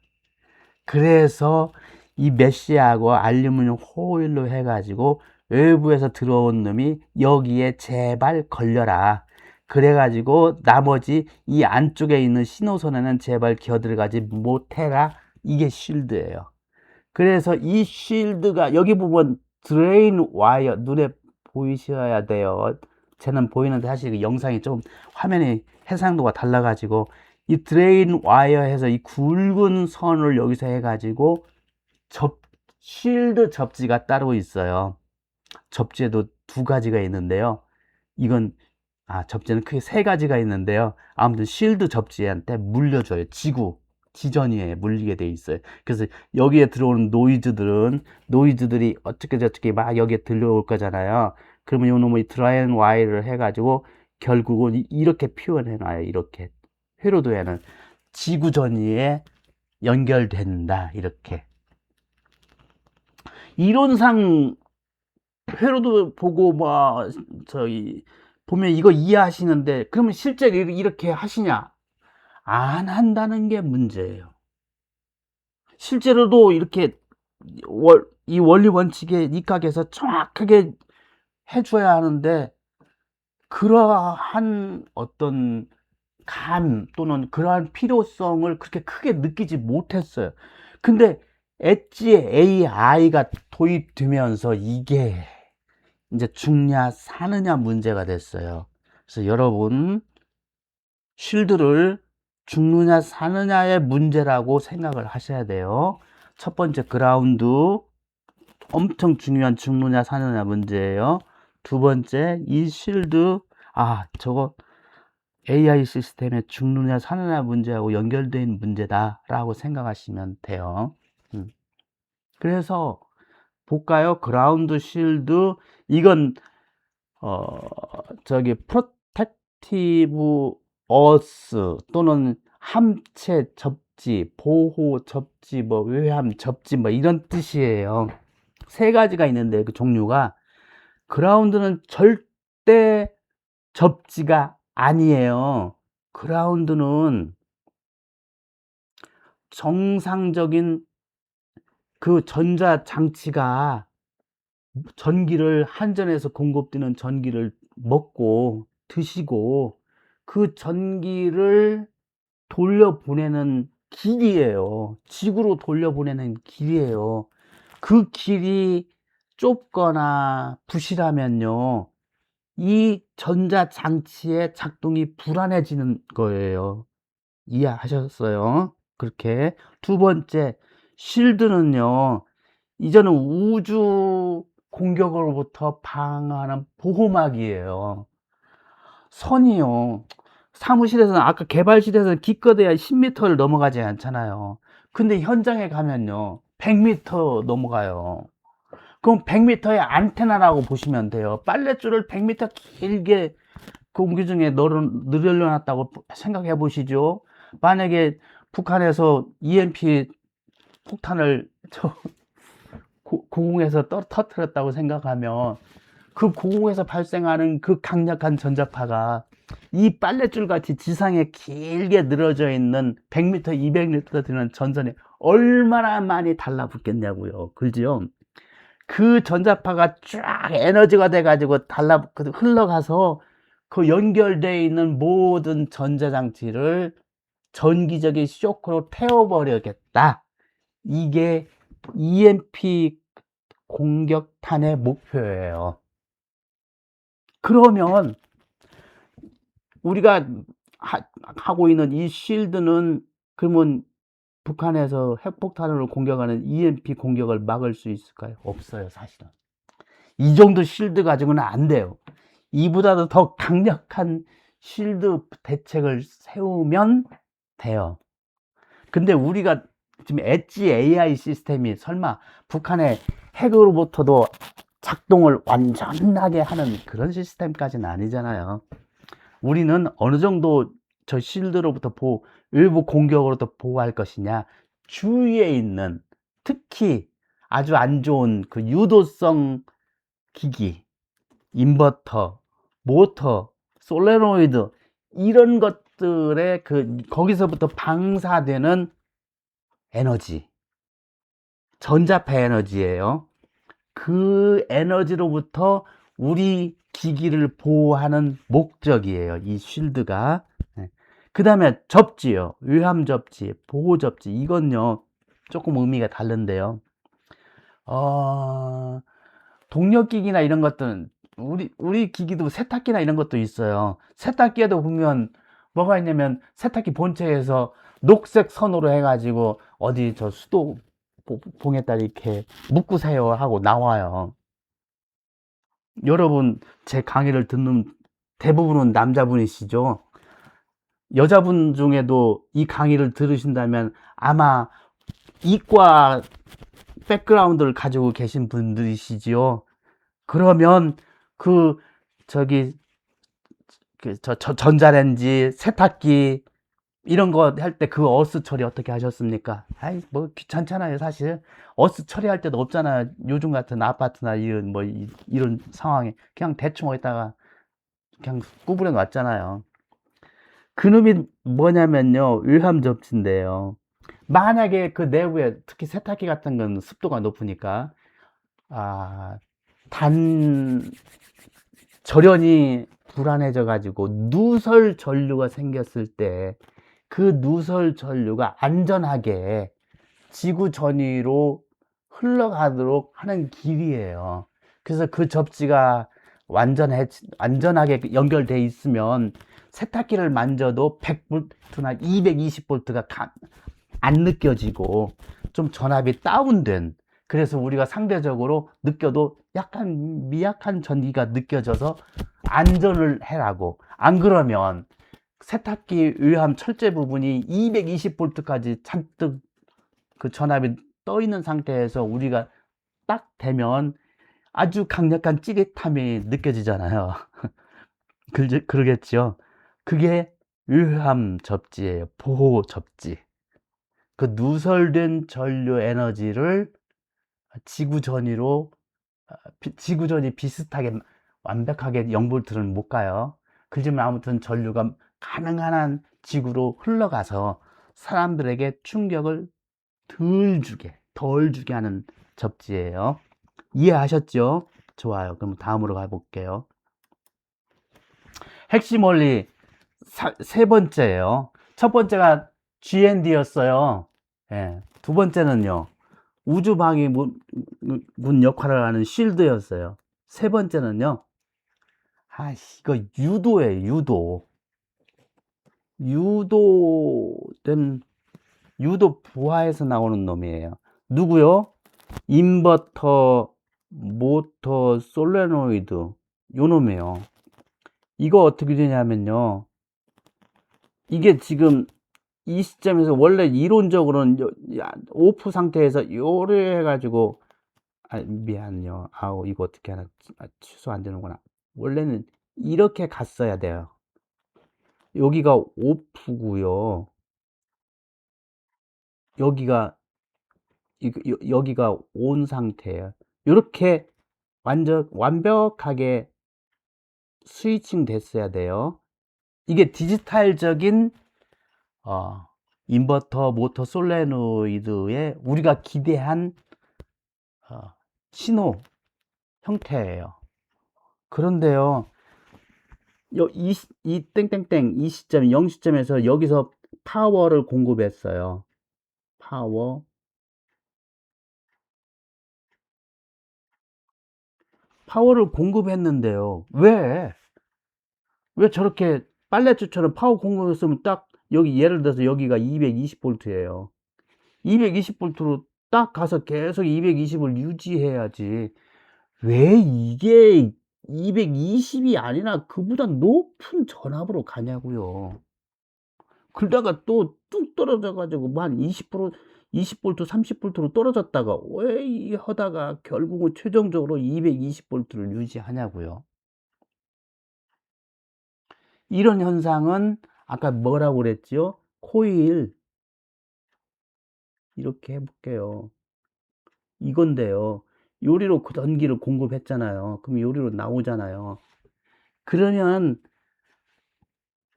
그래서 이 메쉬하고 알루미늄 호일로 해가지고 외부에서 들어온 놈이 여기에 제발 걸려라. 그래가지고 나머지 이 안쪽에 있는 신호선에는 제발 기어들어가지 못해라. 이게 쉴드예요. 그래서 이 쉴드가 여기 보면 드레인 와이어, 눈에 보이셔야 돼요. 쟤는 보이는데 사실 영상이 좀 화면이 해상도가 달라가지고 이 드레인 와이어에서 이 굵은 선을 여기서 해가지고 쉴드 접지가 따로 있어요. 접지에도 두 가지가 있는데요. 이건 접지는 크게 세 가지가 있는데요. 아무튼 쉴드 접지한테 물려줘요. 지전위에 물리게 돼 있어요. 그래서 여기에 들어오는 노이즈들이 어떻게 저렇게 막 여기에 들려올 거잖아요. 그러면 요 놈의 드라이 와이를 해가지고 결국은 이렇게 표현해 놔요. 이렇게 회로도에는 지구 전위에 연결된다. 이렇게 이론상 회로도 보고 뭐 저기 보면 이거 이해하시는데 그러면 실제로 이렇게 하시냐? 안 한다는 게 문제예요. 실제로도 이렇게 이 원리 원칙에 입각해서 정확하게 해줘야 하는데 그러한 어떤 감 또는 그러한 필요성을 그렇게 크게 느끼지 못했어요. 근데 엣지 AI가 도입되면서 이게 이제 죽냐 사느냐 문제가 됐어요. 그래서 여러분 쉴드를 죽느냐 사느냐의 문제라고 생각을 하셔야 돼요. 첫 번째 그라운드 엄청 중요한 죽느냐 사느냐 문제예요. 두 번째 이 쉴드 저거 AI 시스템의 죽느냐 사느냐 문제하고 연결된 문제다라고 생각하시면 돼요. 그래서 볼까요? 그라운드 쉴드 이건 저기 프로텍티브 어스 또는 함체 접지, 보호 접지, 뭐 외함 접지 뭐 이런 뜻이에요. 세 가지가 있는데 그 종류가 그라운드는 절대 접지가 아니에요. 그라운드는 정상적인 그 전자 장치가 전기를 한전에서 공급되는 전기를 먹고 드시고 그 전기를 돌려보내는 길이에요. 지구로 돌려보내는 길이에요. 그 길이 좁거나 부실하면요. 이 전자장치의 작동이 불안해지는 거예요. 이해하셨어요? 그렇게. 두 번째, 쉴드는요. 이제는 우주 공격으로부터 방어하는 보호막이에요. 선이요. 사무실에서는 아까 개발실에서는 기껏해야 10m를 넘어가지 않잖아요. 근데 현장에 가면요. 100m 넘어가요. 그럼 100m의 안테나라고 보시면 돼요. 빨랫줄을 100m 길게 공기 중에 늘려놨다고 생각해 보시죠. 만약에 북한에서 EMP 폭탄을 고공에서 터뜨렸다고 생각하면 그 고공에서 발생하는 그 강력한 전자파가 이 빨랫줄 같이 지상에 길게 늘어져 있는 100m, 200m 되는 전선에 얼마나 많이 달라붙겠냐고요. 그죠? 그 전자파가 쫙 에너지가 돼가지고 흘러가서 그 연결되어 있는 모든 전자장치를 전기적인 쇼크로 태워버리겠다. 이게 EMP 공격탄의 목표예요. 그러면 우리가 하고 있는 이 쉴드는 그러면 북한에서 핵폭탄으로 공격하는 EMP 공격을 막을 수 있을까요? 없어요, 사실은. 이 정도 쉴드 가지고는 안 돼요. 이보다도 더 강력한 쉴드 대책을 세우면 돼요. 근데 우리가 지금 엣지 AI 시스템이 설마 북한의 핵으로부터도 작동을 완전하게 하는 그런 시스템까지는 아니잖아요. 우리는 어느 정도 저 실드로부터 일부 공격으로부터 보호할 것이냐, 주위에 있는 특히 아주 안 좋은 그 유도성 기기, 인버터, 모터, 솔레노이드 이런 것들의 거기서부터 방사되는 에너지, 전자파 에너지예요. 그 에너지로부터 우리 기기를 보호하는 목적이에요. 이 쉴드가. 그 다음에 접지요. 외함 접지, 보호 접지. 이건요. 조금 의미가 다른데요. 동력기기나 이런 것들은 우리 기기도 세탁기나 이런 것도 있어요. 세탁기에도 보면 뭐가 있냐면 세탁기 본체에서 녹색 선으로 해가지고 어디 저 수도 봉에다 이렇게 묶으세요 하고 나와요. 여러분 제 강의를 듣는 대부분은 남자분이시죠? 여자분 중에도 이 강의를 들으신다면 아마 이과 백그라운드를 가지고 계신 분들이시지요. 그러면 그 저기 전자레인지, 세탁기 이런 거 할 때 그 어스 처리 어떻게 하셨습니까? 아이 뭐 귀찮잖아요 사실. 어스 처리할 때도 없잖아요. 요즘 같은 아파트나 이런 뭐 이런 상황에 그냥 대충 어디다가 그냥 구부려 놨잖아요. 그놈이 뭐냐면요, 의함 접지인데요. 만약에 그 내부에 특히 세탁기 같은 건 습도가 높으니까 아, 단 절연이 불안해져 가지고 누설 전류가 생겼을 때 그 누설 전류가 안전하게 지구 전위로 흘러가도록 하는 길이에요. 그래서 그 접지가 완전하게 연결돼 있으면 세탁기를 만져도 100볼트나 220볼트가 안 느껴지고 좀 전압이 다운된, 그래서 우리가 상대적으로 느껴도 약간 미약한 전기가 느껴져서 안전을 해라고. 안 그러면 세탁기 의함 철제 부분이 220볼트까지 잔뜩 그 전압이 떠 있는 상태에서 우리가 딱 대면 아주 강력한 찌릿함이 느껴지잖아요. 그러겠죠. 그게 의함 접지예요. 보호 접지. 그 누설된 전류 에너지를 지구 전위로, 지구 전위 비슷하게 완벽하게 0볼트는 못 가요. 그렇지만 아무튼 전류가 가능한 한 지구로 흘러가서 사람들에게 충격을 덜 주게 하는 접지예요. 이해하셨죠? 좋아요. 그럼 다음으로 가볼게요. 핵심 원리 세 번째예요. 첫 번째가 GND였어요. 예. 두 번째는요, 우주 방위 문 역할을 하는 쉴드였어요. 세 번째는요, 이거 유도예요, 유도. 유도된, 유도 부하에서 나오는 놈이에요. 누구요? 인버터, 모터, 솔레노이드, 요 놈이에요. 이거 어떻게 되냐면요, 이게 지금 이 시점에서 원래 이론적으로는 오프 상태에서 요래 해가지고, 미안요. 아우, 이거 어떻게 하나, 취소 안 되는구나. 원래는 이렇게 갔어야 돼요. 여기가 오프고요. 여기가, 여기가 온 상태예요. 이렇게 완벽하게 스위칭 됐어야 돼요. 이게 디지털적인 어, 인버터, 모터, 솔레노이드의 우리가 기대한 어, 신호 형태예요. 그런데요, 이 땡땡땡 이 시점, 0 시점에서 여기서 파워를 공급했어요. 파워를 공급했는데요. 왜 저렇게 빨래줄처럼 파워 공급했으면 딱 여기 예를 들어서 여기가 220볼트예요. 220볼트로 딱 가서 계속 220을 유지해야지. 왜 이게 220이 아니라 그보다 높은 전압으로 가냐고요. 그러다가 또 뚝 떨어져 가지고 뭐 한 20%, 20볼트, 30볼트로 떨어졌다가 왜 이 하다가 결국은 최종적으로 220볼트를 유지하냐고요. 이런 현상은 아까 뭐라고 그랬지요? 코일, 이렇게 해볼게요. 이건데요. 요리로 그 전기를 공급했잖아요. 그럼 요리로 나오잖아요. 그러면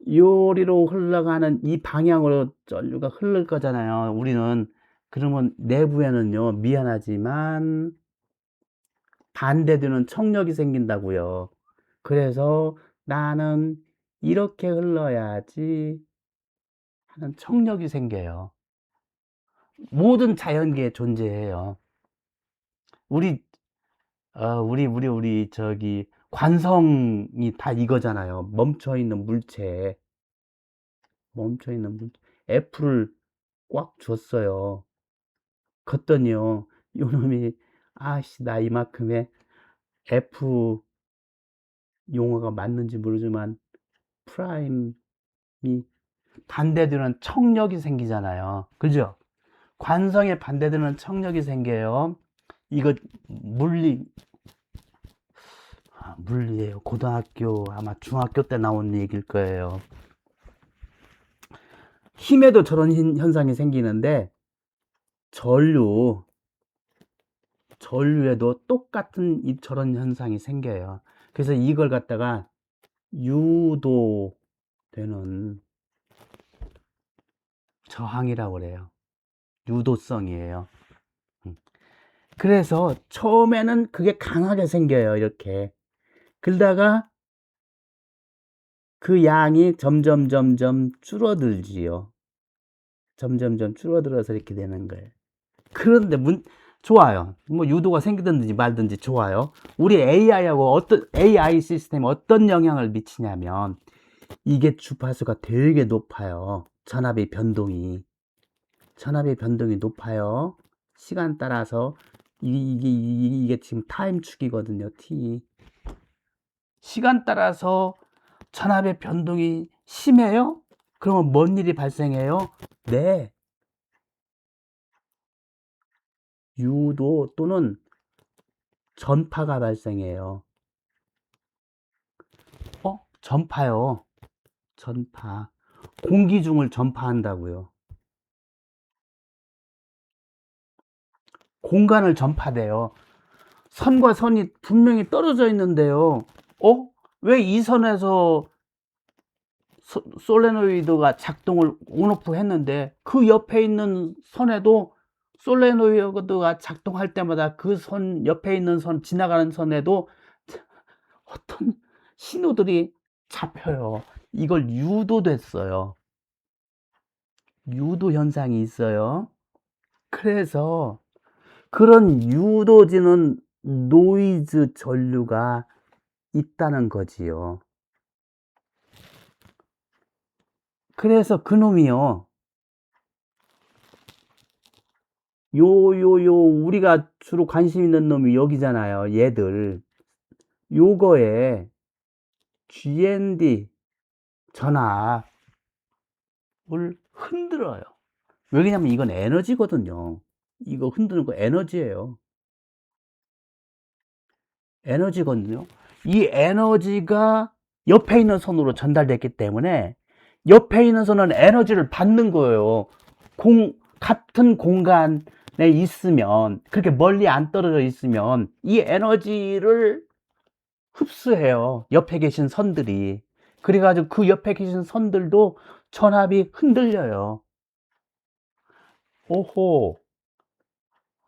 요리로 흘러가는 이 방향으로 전류가 흐를 거잖아요. 우리는. 그러면 내부에는요, 미안하지만 반대되는 청력이 생긴다고요. 그래서 나는 이렇게 흘러야지 하는 청력이 생겨요. 모든 자연계에 존재해요. 우리 저기 관성이 다 이거잖아요. 멈춰 있는 물체. 멈춰있는 F를 꽉 줬어요. 그랬더니요, 요놈이, 아씨, 나 이만큼의 F 용어가 맞는지 모르지만, 프라임이 반대되는 청력이 생기잖아요. 그죠? 관성에 반대되는 청력이 생겨요. 이거 물리예요. 고등학교, 아마 중학교 때 나온 얘기일 거예요. 힘에도 저런 현상이 생기는데, 전류에도 똑같은 저런 현상이 생겨요. 그래서 이걸 갖다가 유도되는 저항이라고 그래요. 유도성이에요. 그래서 처음에는 그게 강하게 생겨요. 이렇게. 그러다가 그 양이 점점 줄어들지요. 점점 줄어들어서 이렇게 되는 거예요. 그런데 좋아요. 뭐 유도가 생기든지 말든지 좋아요. 우리 AI 시스템에 어떤 영향을 미치냐면, 이게 주파수가 되게 높아요. 전압의 변동이 높아요. 시간 따라서 이게 지금 타임축이거든요. T. 시간 따라서 전압의 변동이 심해요? 그러면 뭔 일이 발생해요? 네. 유도 또는 전파가 발생해요. 전파요. 전파. 공기 중을 전파한다고요. 공간을 전파돼요. 선과 선이 분명히 떨어져 있는데요. 왜 이 선에서 솔레노이드가 작동을 온오프 했는데, 그 옆에 있는 선에도 솔레노이드가 작동할 때마다 그 선 옆에 있는 선, 지나가는 선에도 어떤 신호들이 잡혀요. 이걸 유도됐어요. 유도 현상이 있어요. 그래서 그런 유도지는 노이즈 전류가 있다는 거지요. 그래서 그놈이요, 우리가 주로 관심 있는 놈이 여기잖아요. 얘들. 요거에 GND 전압을 흔들어요. 왜냐면 이건 에너지거든요. 이거 흔드는 거 에너지예요. 에너지거든요. 이 에너지가 옆에 있는 선으로 전달됐기 때문에 옆에 있는 선은 에너지를 받는 거예요. 같은 공간에 있으면, 그렇게 멀리 안 떨어져 있으면 이 에너지를 흡수해요. 옆에 계신 선들이. 그래가지고 그 옆에 계신 선들도 전압이 흔들려요. 오호.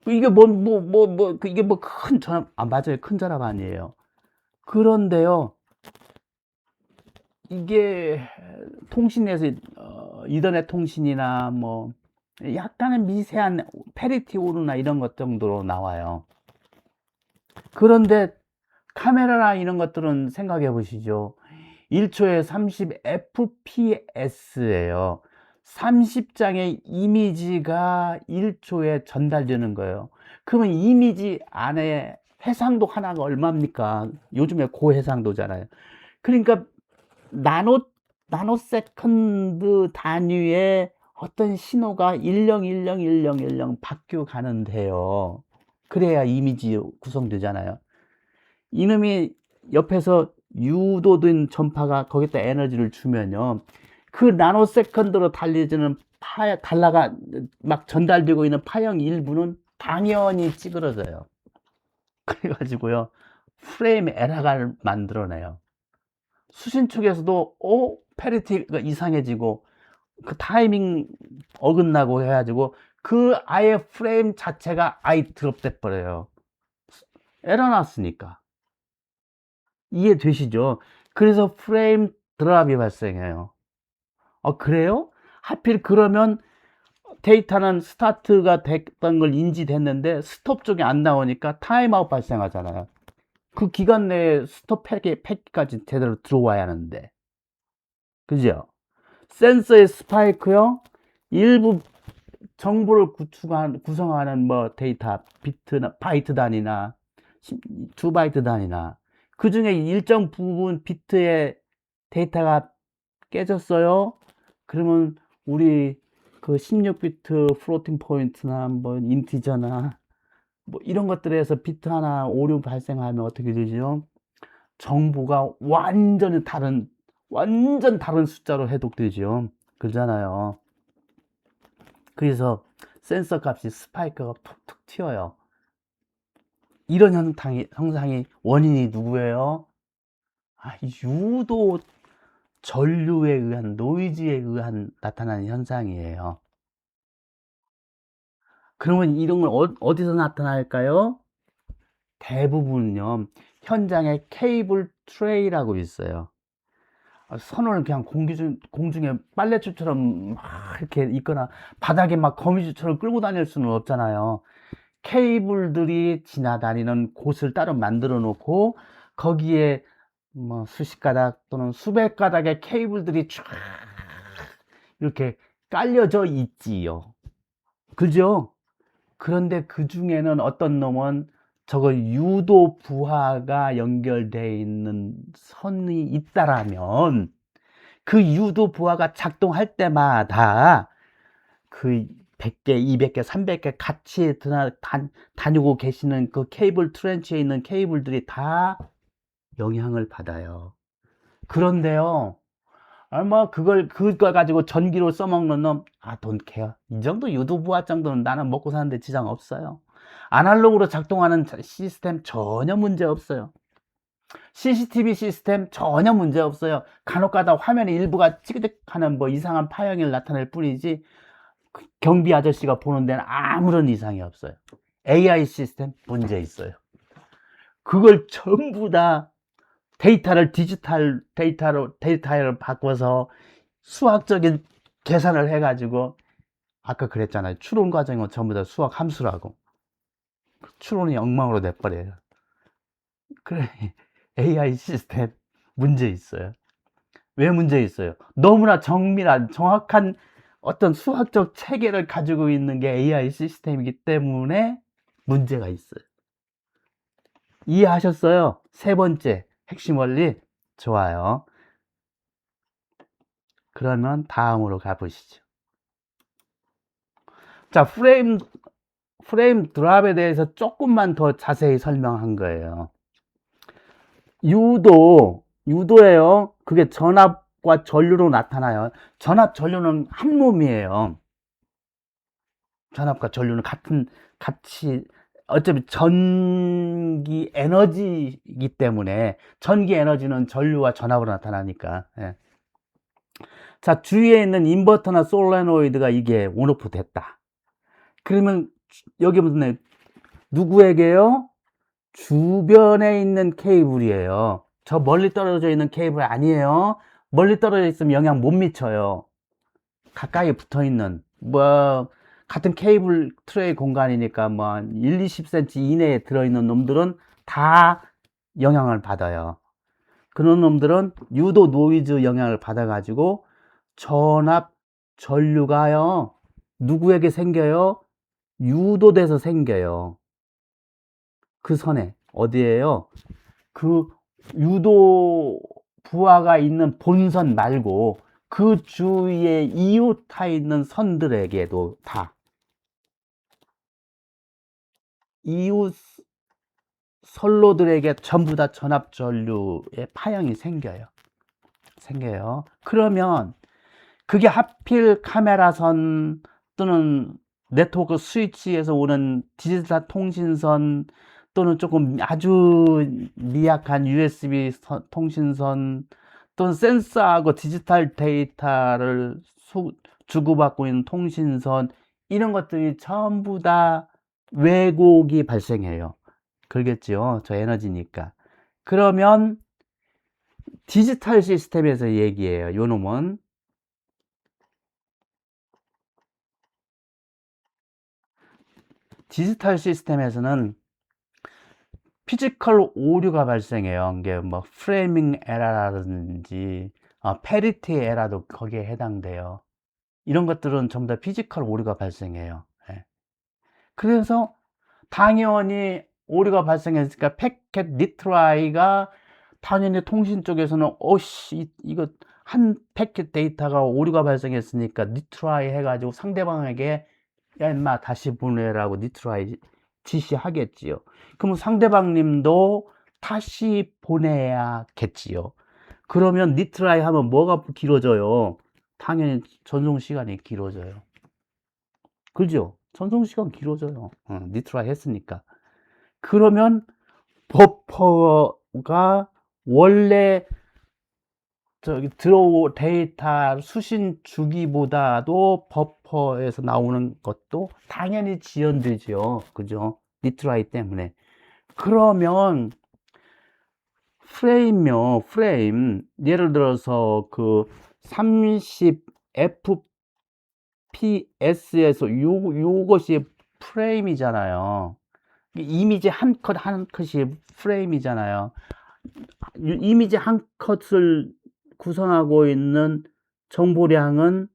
이게 이게 뭐 큰 전압, 맞아요. 큰 전압 아니에요. 그런데요, 이게 통신에서, 이더넷 통신이나 뭐, 약간의 미세한 페리티 오르나 이런 것 정도로 나와요. 그런데 카메라나 이런 것들은 생각해 보시죠. 1초에 30 fps예요. 30장의 이미지가 1초에 전달되는 거예요. 그러면 이미지 안에 해상도 하나가 얼마입니까? 요즘에 고해상도잖아요. 그러니까 나노세컨드 단위의 어떤 신호가 10101010 바뀌어 가는데요. 그래야 이미지 구성되잖아요. 이놈이 옆에서 유도된 전파가 거기다 에너지를 주면요, 그 나노세컨드로 달려지는 달라가 막 전달되고 있는 파형 일부는 당연히 찌그러져요. 그래가지고요, 프레임 에러를 만들어내요. 수신 쪽에서도 페리티가 이상해지고 그 타이밍 어긋나고 해가지고 그 아예 프레임 자체가 아예 드롭돼 버려요. 에러 났으니까. 이해되시죠? 그래서 프레임 드랍이 발생해요. 그래요? 하필 그러면 데이터는 스타트가 됐던 걸 인지됐는데 스톱 쪽이 안 나오니까 타임아웃 발생하잖아요. 그 기간 내에 스톱 패키까지 제대로 들어와야 하는데. 그죠? 센서의 스파이크요. 일부 정보를 구성하는 뭐 데이터, 비트나 바이트 단위나 2바이트 단위나 그 중에 일정 부분 비트의 데이터가 깨졌어요. 그러면 우리 그 16비트 플로팅 포인트나 뭐 인티저나 뭐 이런 것들에서 비트 하나 오류 발생하면 어떻게 되죠? 정보가 완전 다른 숫자로 해독되죠. 그러잖아요. 그래서 센서 값이 스파이크가 툭툭 튀어요. 이런 형상이 원인이 누구예요? 유도 전류에 의한 노이즈에 의한 나타나는 현상이에요. 그러면 이런 건 어디서 나타날까요? 대부분요, 현장에 케이블 트레이라고 있어요. 선을 그냥 공중에 빨래줄처럼 막 이렇게 있거나 바닥에 막 거미줄처럼 끌고 다닐 수는 없잖아요. 케이블들이 지나다니는 곳을 따로 만들어 놓고 거기에 뭐 수십 가닥 또는 수백 가닥의 케이블들이 쫙 이렇게 깔려져 있지요. 그죠? 그런데 그 중에는 어떤 놈은 저거 유도 부하가 연결되어 있는 선이 있다라면 그 유도 부하가 작동할 때마다 그 100개, 200개, 300개 같이 다니고 계시는 그 케이블 트렌치에 있는 케이블들이 다 영향을 받아요. 그런데요, 그걸 가지고 전기로 써먹는 놈, 돈 케어. 이 정도 유도부하 정도는 나는 먹고 사는데 지장 없어요. 아날로그로 작동하는 시스템 전혀 문제 없어요. CCTV 시스템 전혀 문제 없어요. 간혹 가다 화면에 일부가 찌그득하는 뭐 이상한 파형을 나타낼 뿐이지, 경비 아저씨가 보는 데는 아무런 이상이 없어요. AI 시스템 문제 있어요. 그걸 전부 다 데이터를 디지털 데이터로 바꿔서 수학적인 계산을 해가지고, 아까 그랬잖아요. 추론 과정은 전부 다 수학 함수라고. 추론이 엉망으로 내버려요. 그래, AI 시스템 문제 있어요. 왜 문제 있어요? 너무나 정밀한, 정확한 어떤 수학적 체계를 가지고 있는 게 AI 시스템이기 때문에 문제가 있어요. 이해하셨어요? 세 번째, 핵심 원리. 좋아요. 그러면 다음으로 가보시죠. 자, 프레임 드랍에 대해서 조금만 더 자세히 설명한 거예요. 유도예요. 그게 전압과 전류로 나타나요. 전압, 전류는 한 몸이에요. 전압과 전류는 같이, 어차피 전기 에너지이기 때문에, 전기 에너지는 전류와 전압으로 나타나니까. 예. 자, 주위에 있는 인버터나 솔레노이드가 이게 온오프 됐다. 그러면 여기 무슨 누구에게요? 주변에 있는 케이블이에요. 저 멀리 떨어져 있는 케이블 아니에요. 멀리 떨어져 있으면 영향 못 미쳐요. 가까이 붙어 있는, 뭐 같은 케이블 트레이 공간이니까 뭐 1, 20cm 이내에 들어있는 놈들은 다 영향을 받아요. 그런 놈들은 유도 노이즈 영향을 받아 가지고 전압 전류가요, 누구에게 생겨요? 유도돼서 생겨요. 그 선에 어디에요? 그 유도 부하가 있는 본선 말고 그 주위에 이웃하 있는 선들에게도 다, 이웃 선로들에게 전부 다 전압 전류의 파형이 생겨요. 그러면 그게 하필 카메라선 또는 네트워크 스위치에서 오는 디지털 통신선 또는 조금 아주 미약한 USB 통신선 또는 센서하고 디지털 데이터를 주고받고 있는 통신선, 이런 것들이 전부 다 왜곡이 발생해요. 그러겠죠. 저 에너지니까. 그러면 디지털 시스템에서 얘기해요. 요 놈은 디지털 시스템에서는 피지컬 오류가 발생해요. 이게 뭐 프레이밍 에러라든지 페리티 에라도 거기에 해당돼요. 이런 것들은 전부 다 피지컬 오류가 발생해요. 예. 그래서 당연히 오류가 발생했으니까 패켓 리트라이가 당연히 통신 쪽에서는 이거 한 패켓 데이터가 오류가 발생했으니까 리트라이 해가지고 상대방에게 야 인마 다시 보내라고 리트라이 지시하겠지요. 그럼 상대방님도 다시 보내야겠지요. 그러면 리트라이 하면 뭐가 길어져요? 당연히 전송 시간이 길어져요. 그죠? 전송 시간 길어져요. 리트라이 했으니까. 그러면 버퍼가 원래 들어오 데이터 수신 주기보다도 버퍼에서 나오는 것도 당연히 지연되죠. 그죠? 리트라이 때문에. 그러면 프레임 예를 들어서 그 30 FPS에서 요것이 프레임이잖아요. 이미지 한 컷 한 컷이 프레임이잖아요. 이미지 한 컷을 구성하고 있는 정보량은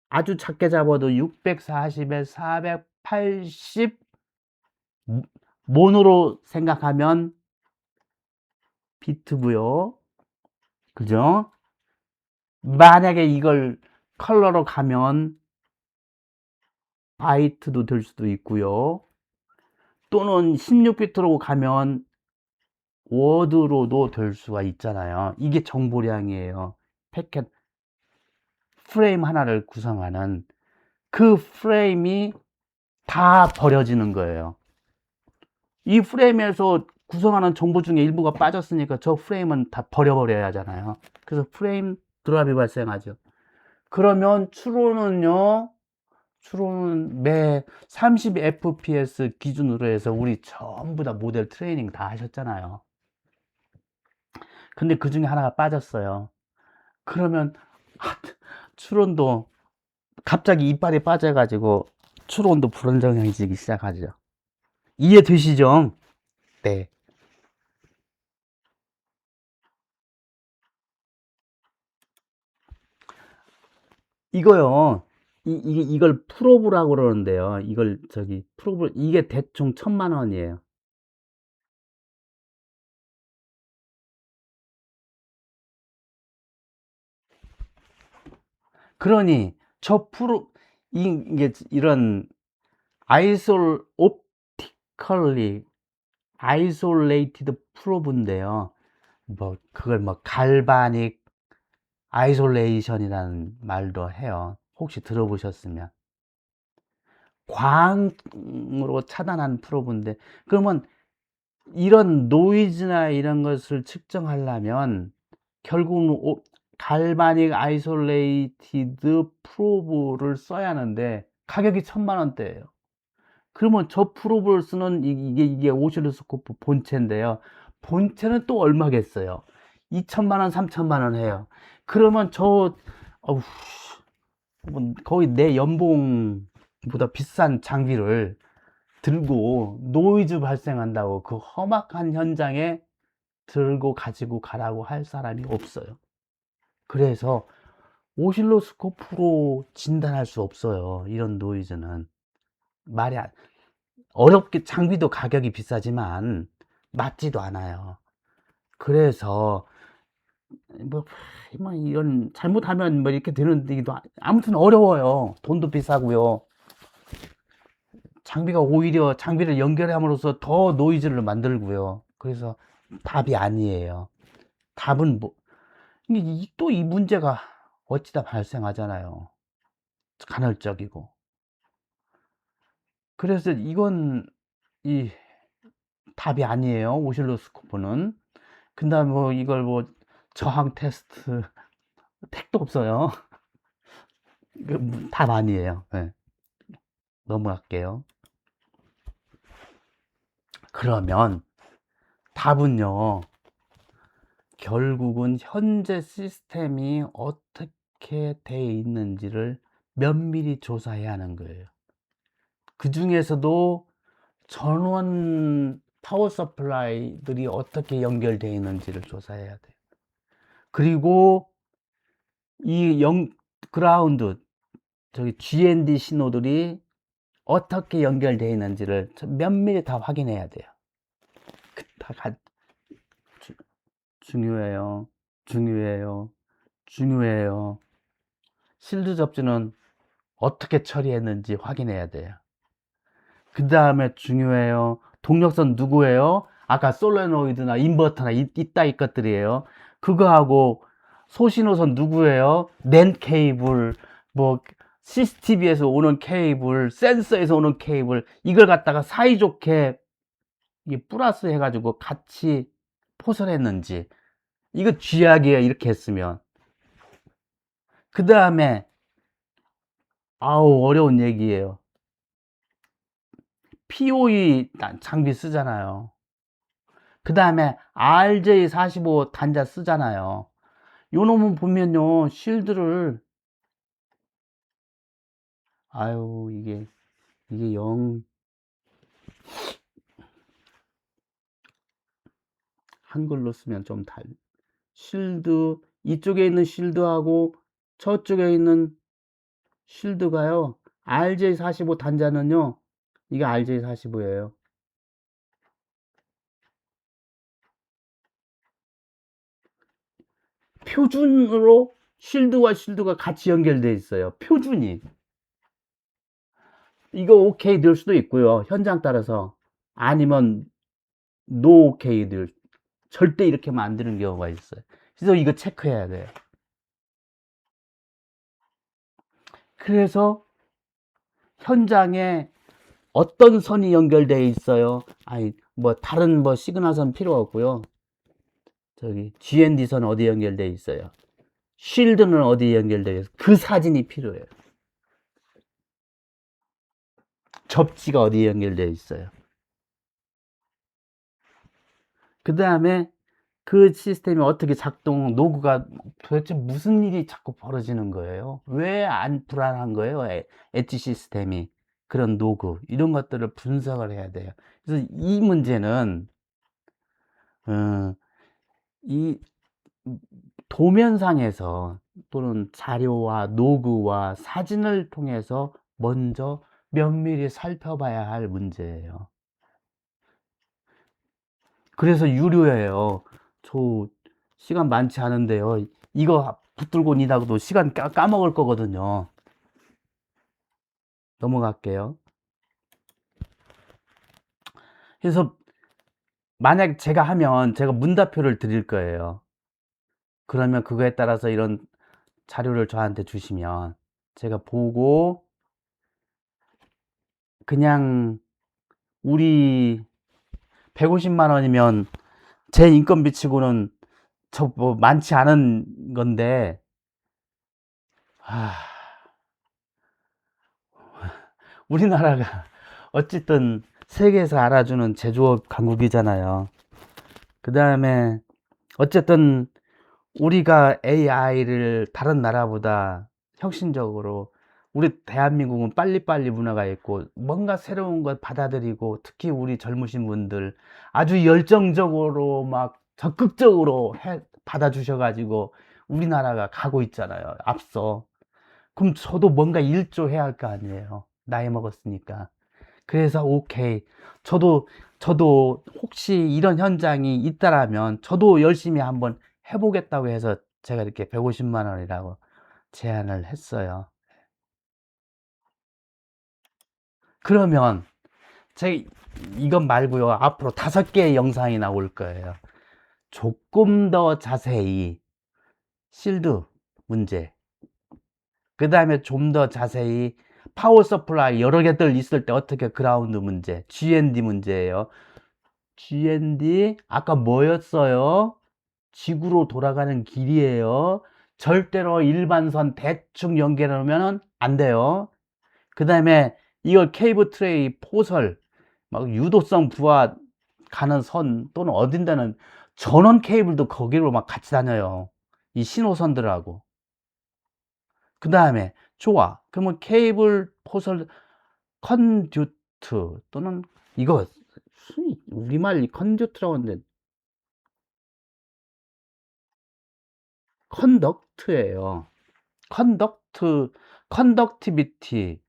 아주 작게 잡아도 640에 480 모노로 생각하면 비트고요. 그죠? 만약에 이걸 컬러로 가면 바이트도 될 수도 있고요. 또는 16비트로 가면 워드로도 될 수가 있잖아요. 이게 정보량이에요. 패켓 프레임 하나를 구성하는 그 프레임이 다 버려지는 거예요. 이 프레임에서 구성하는 정보 중에 일부가 빠졌으니까 저 프레임은 다 버려버려야 하잖아요. 그래서 프레임 드랍이 발생하죠. 그러면 추론은 매 30fps 기준으로 해서 우리 전부 다 모델 트레이닝 다 하셨잖아요. 근데 그 중에 하나가 빠졌어요. 그러면 추론도 갑자기 이빨이 빠져가지고 추론도 불안정해지기 시작하죠. 이해되시죠? 네. 이거요. 이걸 프로브라고 그러는데요. 이걸 프로브 이게 대충 1,000,000원이에요. 그러니 저 이게 이런 옵티컬리 아이솔레이티드 프로브인데요. 그걸 갈바닉 아이솔레이션이라는 말도 해요. 혹시 들어보셨으면. 광으로 차단한 프로브인데, 그러면 이런 노이즈나 이런 것을 측정하려면 결국은 갈바닉 아이솔레이티드 프로브를 써야 하는데 가격이 1,000,000원대예요. 그러면 저 프로브를 쓰는 이게 오실로스코프 본체인데요. 본체는 또 얼마겠어요? 2,000,000원, 3,000,000원 해요. 그러면 어우, 거의 내 연봉보다 비싼 장비를 들고 노이즈 발생한다고 그 험악한 현장에 들고 가지고 가라고 할 사람이 없어요. 그래서 오실로스코프로 진단할 수 없어요. 이런 노이즈는. 말이 어렵게 장비도 가격이 비싸지만 맞지도 않아요. 그래서 뭐, 이런 잘못하면 이렇게 되는데 아무튼 어려워요. 돈도 비싸고요. 장비가 오히려 장비를 연결함으로써 더 노이즈를 만들고요. 그래서 답이 아니에요. 답은 또 이 문제가 어찌다 발생하잖아요. 간헐적이고. 그래서 이건 이 답이 아니에요. 오실로스코프는. 그 다음에 이걸 저항 테스트 택도 없어요. 답 아니에요. 네. 넘어갈게요. 그러면 답은요, 결국은 현재 시스템이 어떻게 돼 있는지를 면밀히 조사해야 하는 거예요. 그 중에서도 전원 파워 서플라이들이 어떻게 연결되어 있는지를 조사해야 돼요. 그리고 이 그라운드, 저기 GND 신호들이 어떻게 연결되어 있는지를 면밀히 다 확인해야 돼요. 다 중요해요. 중요해요. 중요해요. 실드 접지는 어떻게 처리했는지 확인해야 돼요. 그 다음에 중요해요. 동력선 누구예요? 아까 솔레노이드나 인버터나 이따 이 것들이에요. 그거하고 소신호선 누구예요? 랜 케이블, 뭐 CCTV에서 오는 케이블, 센서에서 오는 케이블, 이걸 갖다가 사이좋게 이게 플러스 해가지고 같이 포설했는지, 이거 쥐약이에요. 이렇게 했으면. 그 다음에 아우 어려운 얘기예요. POE 장비 쓰잖아요. 그 다음에 RJ45 단자 쓰잖아요. 요 놈은 보면요, 쉴드를, 아유, 이게 한글로 쓰면 좀 쉴드, 이쪽에 있는 쉴드하고 저쪽에 있는 쉴드가요, RJ45 단자는요, 이게 RJ45예요. 표준으로 쉴드와 쉴드가 같이 연결되어 있어요. 표준이. 이거 오케이 될 수도 있고요. 현장 따라서. 아니면 노 오케이 될, 절대 이렇게 만드는 경우가 있어요. 그래서 이거 체크해야 돼요. 그래서 현장에 어떤 선이 연결되어 있어요. 아니, 뭐 다른 뭐 시그널선 필요 없고요. 저기 GND 선 어디 연결되어 있어요. 쉴드는 어디 연결되어 있어요. 그 사진이 필요해요. 접지가 어디 연결되어 있어요. 그 다음에 그 시스템이 어떻게 작동, 노그가 도대체 무슨 일이 자꾸 벌어지는 거예요? 왜 안 불안한 거예요? 엣지 시스템이. 그런 노그, 이런 것들을 분석을 해야 돼요. 그래서 이 문제는, 어, 이 도면상에서 또는 자료와 노그와 사진을 통해서 먼저 면밀히 살펴봐야 할 문제예요. 그래서 유료예요. 저 시간 많지 않은데요. 이거 붙들고 니다가도 시간 까먹을 거거든요. 넘어갈게요. 그래서 만약 제가 하면 제가 문답표를 드릴 거예요. 그러면 그거에 따라서 이런 자료를 저한테 주시면 제가 보고 그냥 우리 150만 원이면 제 인건비 치고는 저 뭐 많지 않은 건데, 아, 우리나라가 어쨌든 세계에서 알아주는 제조업 강국이잖아요. 그 다음에 어쨌든 우리가 AI를 다른 나라보다 혁신적으로, 우리 대한민국은 빨리빨리 문화가 있고 뭔가 새로운 걸 받아들이고, 특히 우리 젊으신 분들 아주 열정적으로 막 적극적으로 받아주셔가지고 우리나라가 가고 있잖아요, 앞서. 그럼 저도 뭔가 일조해야 할 거 아니에요, 나이 먹었으니까. 그래서 오케이, 저도 혹시 이런 현장이 있다라면 저도 열심히 한번 해보겠다고 해서 제가 이렇게 150만 원이라고 제안을 했어요. 그러면 제 이것 말고요, 앞으로 5개의 영상이 나올 거예요. 조금 더 자세히 실드 문제, 그 다음에 좀 더 자세히 파워 서플라이 여러 개들 있을 때 어떻게 그라운드 문제, GND 문제예요. GND 아까 뭐였어요? 지구로 돌아가는 길이에요. 절대로 일반선 대충 연결해 놓으면 안 돼요. 그 다음에 이걸 케이블 트레이 포설, 막 유도성 부하 가는 선 또는 어딘가는 전원 케이블도 거기로 막 같이 다녀요. 이 신호선들하고. 그 다음에 좋아. 그러면 케이블 포설 컨듀트 또는 이거 우리말 컨듀트라고 하는데 컨덕트예요. 컨덕티비티,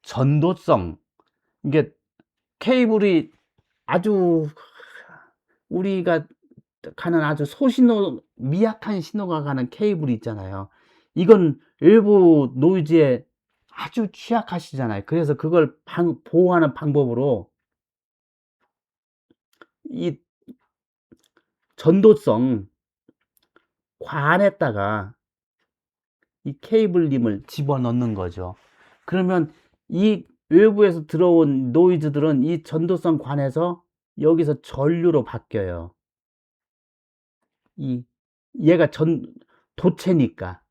전도성. 이게 케이블이 아주 우리가 가는 아주 소신호, 미약한 신호가 가는 케이블이 있잖아요. 이건 일부 노이즈에 아주 취약하시잖아요. 그래서 그걸 보호하는 방법으로 이 전도성 관에다가 이 케이블림을 집어넣는 거죠. 그러면 이 외부에서 들어온 노이즈들은 이 전도성 관에서 여기서 전류로 바뀌어요. 얘가 도체니까.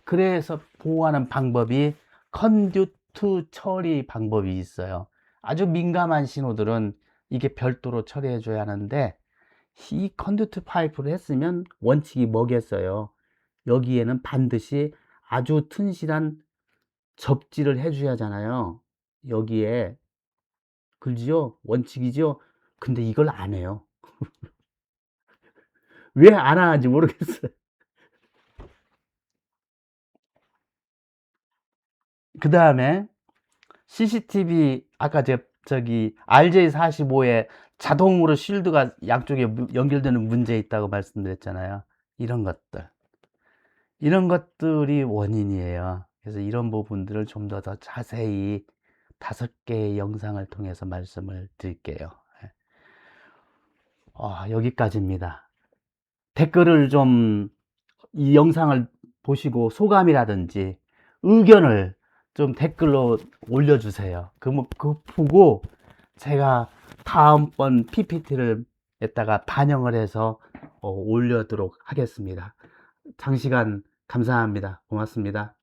그래서 보호하는 방법이 컨듀트 처리 방법이 있어요. 아주 민감한 신호들은 이게 별도로 처리해 줘야 하는데, 이 컨듀트 파이프를 했으면 원칙이 뭐겠어요? 여기에는 반드시 아주 튼실한 접지를 해줘야 하잖아요. 여기에. 그지요? 원칙이죠? 근데 이걸 안 해요. 왜 안 하는지 모르겠어요. 그 다음에 CCTV, 아까 저기 RJ45에 자동으로 쉴드가 양쪽에 연결되는 문제 있다고 말씀드렸잖아요. 이런 것들이 원인이에요. 그래서 이런 부분들을 좀 더 자세히 5개의 영상을 통해서 말씀을 드릴게요. 여기까지입니다. 댓글을 좀, 이 영상을 보시고 소감이라든지 의견을 좀 댓글로 올려주세요. 그거 보고 제가 다음번 PPT를 에다가 반영을 해서 올려도록 하겠습니다. 장시간 감사합니다. 고맙습니다.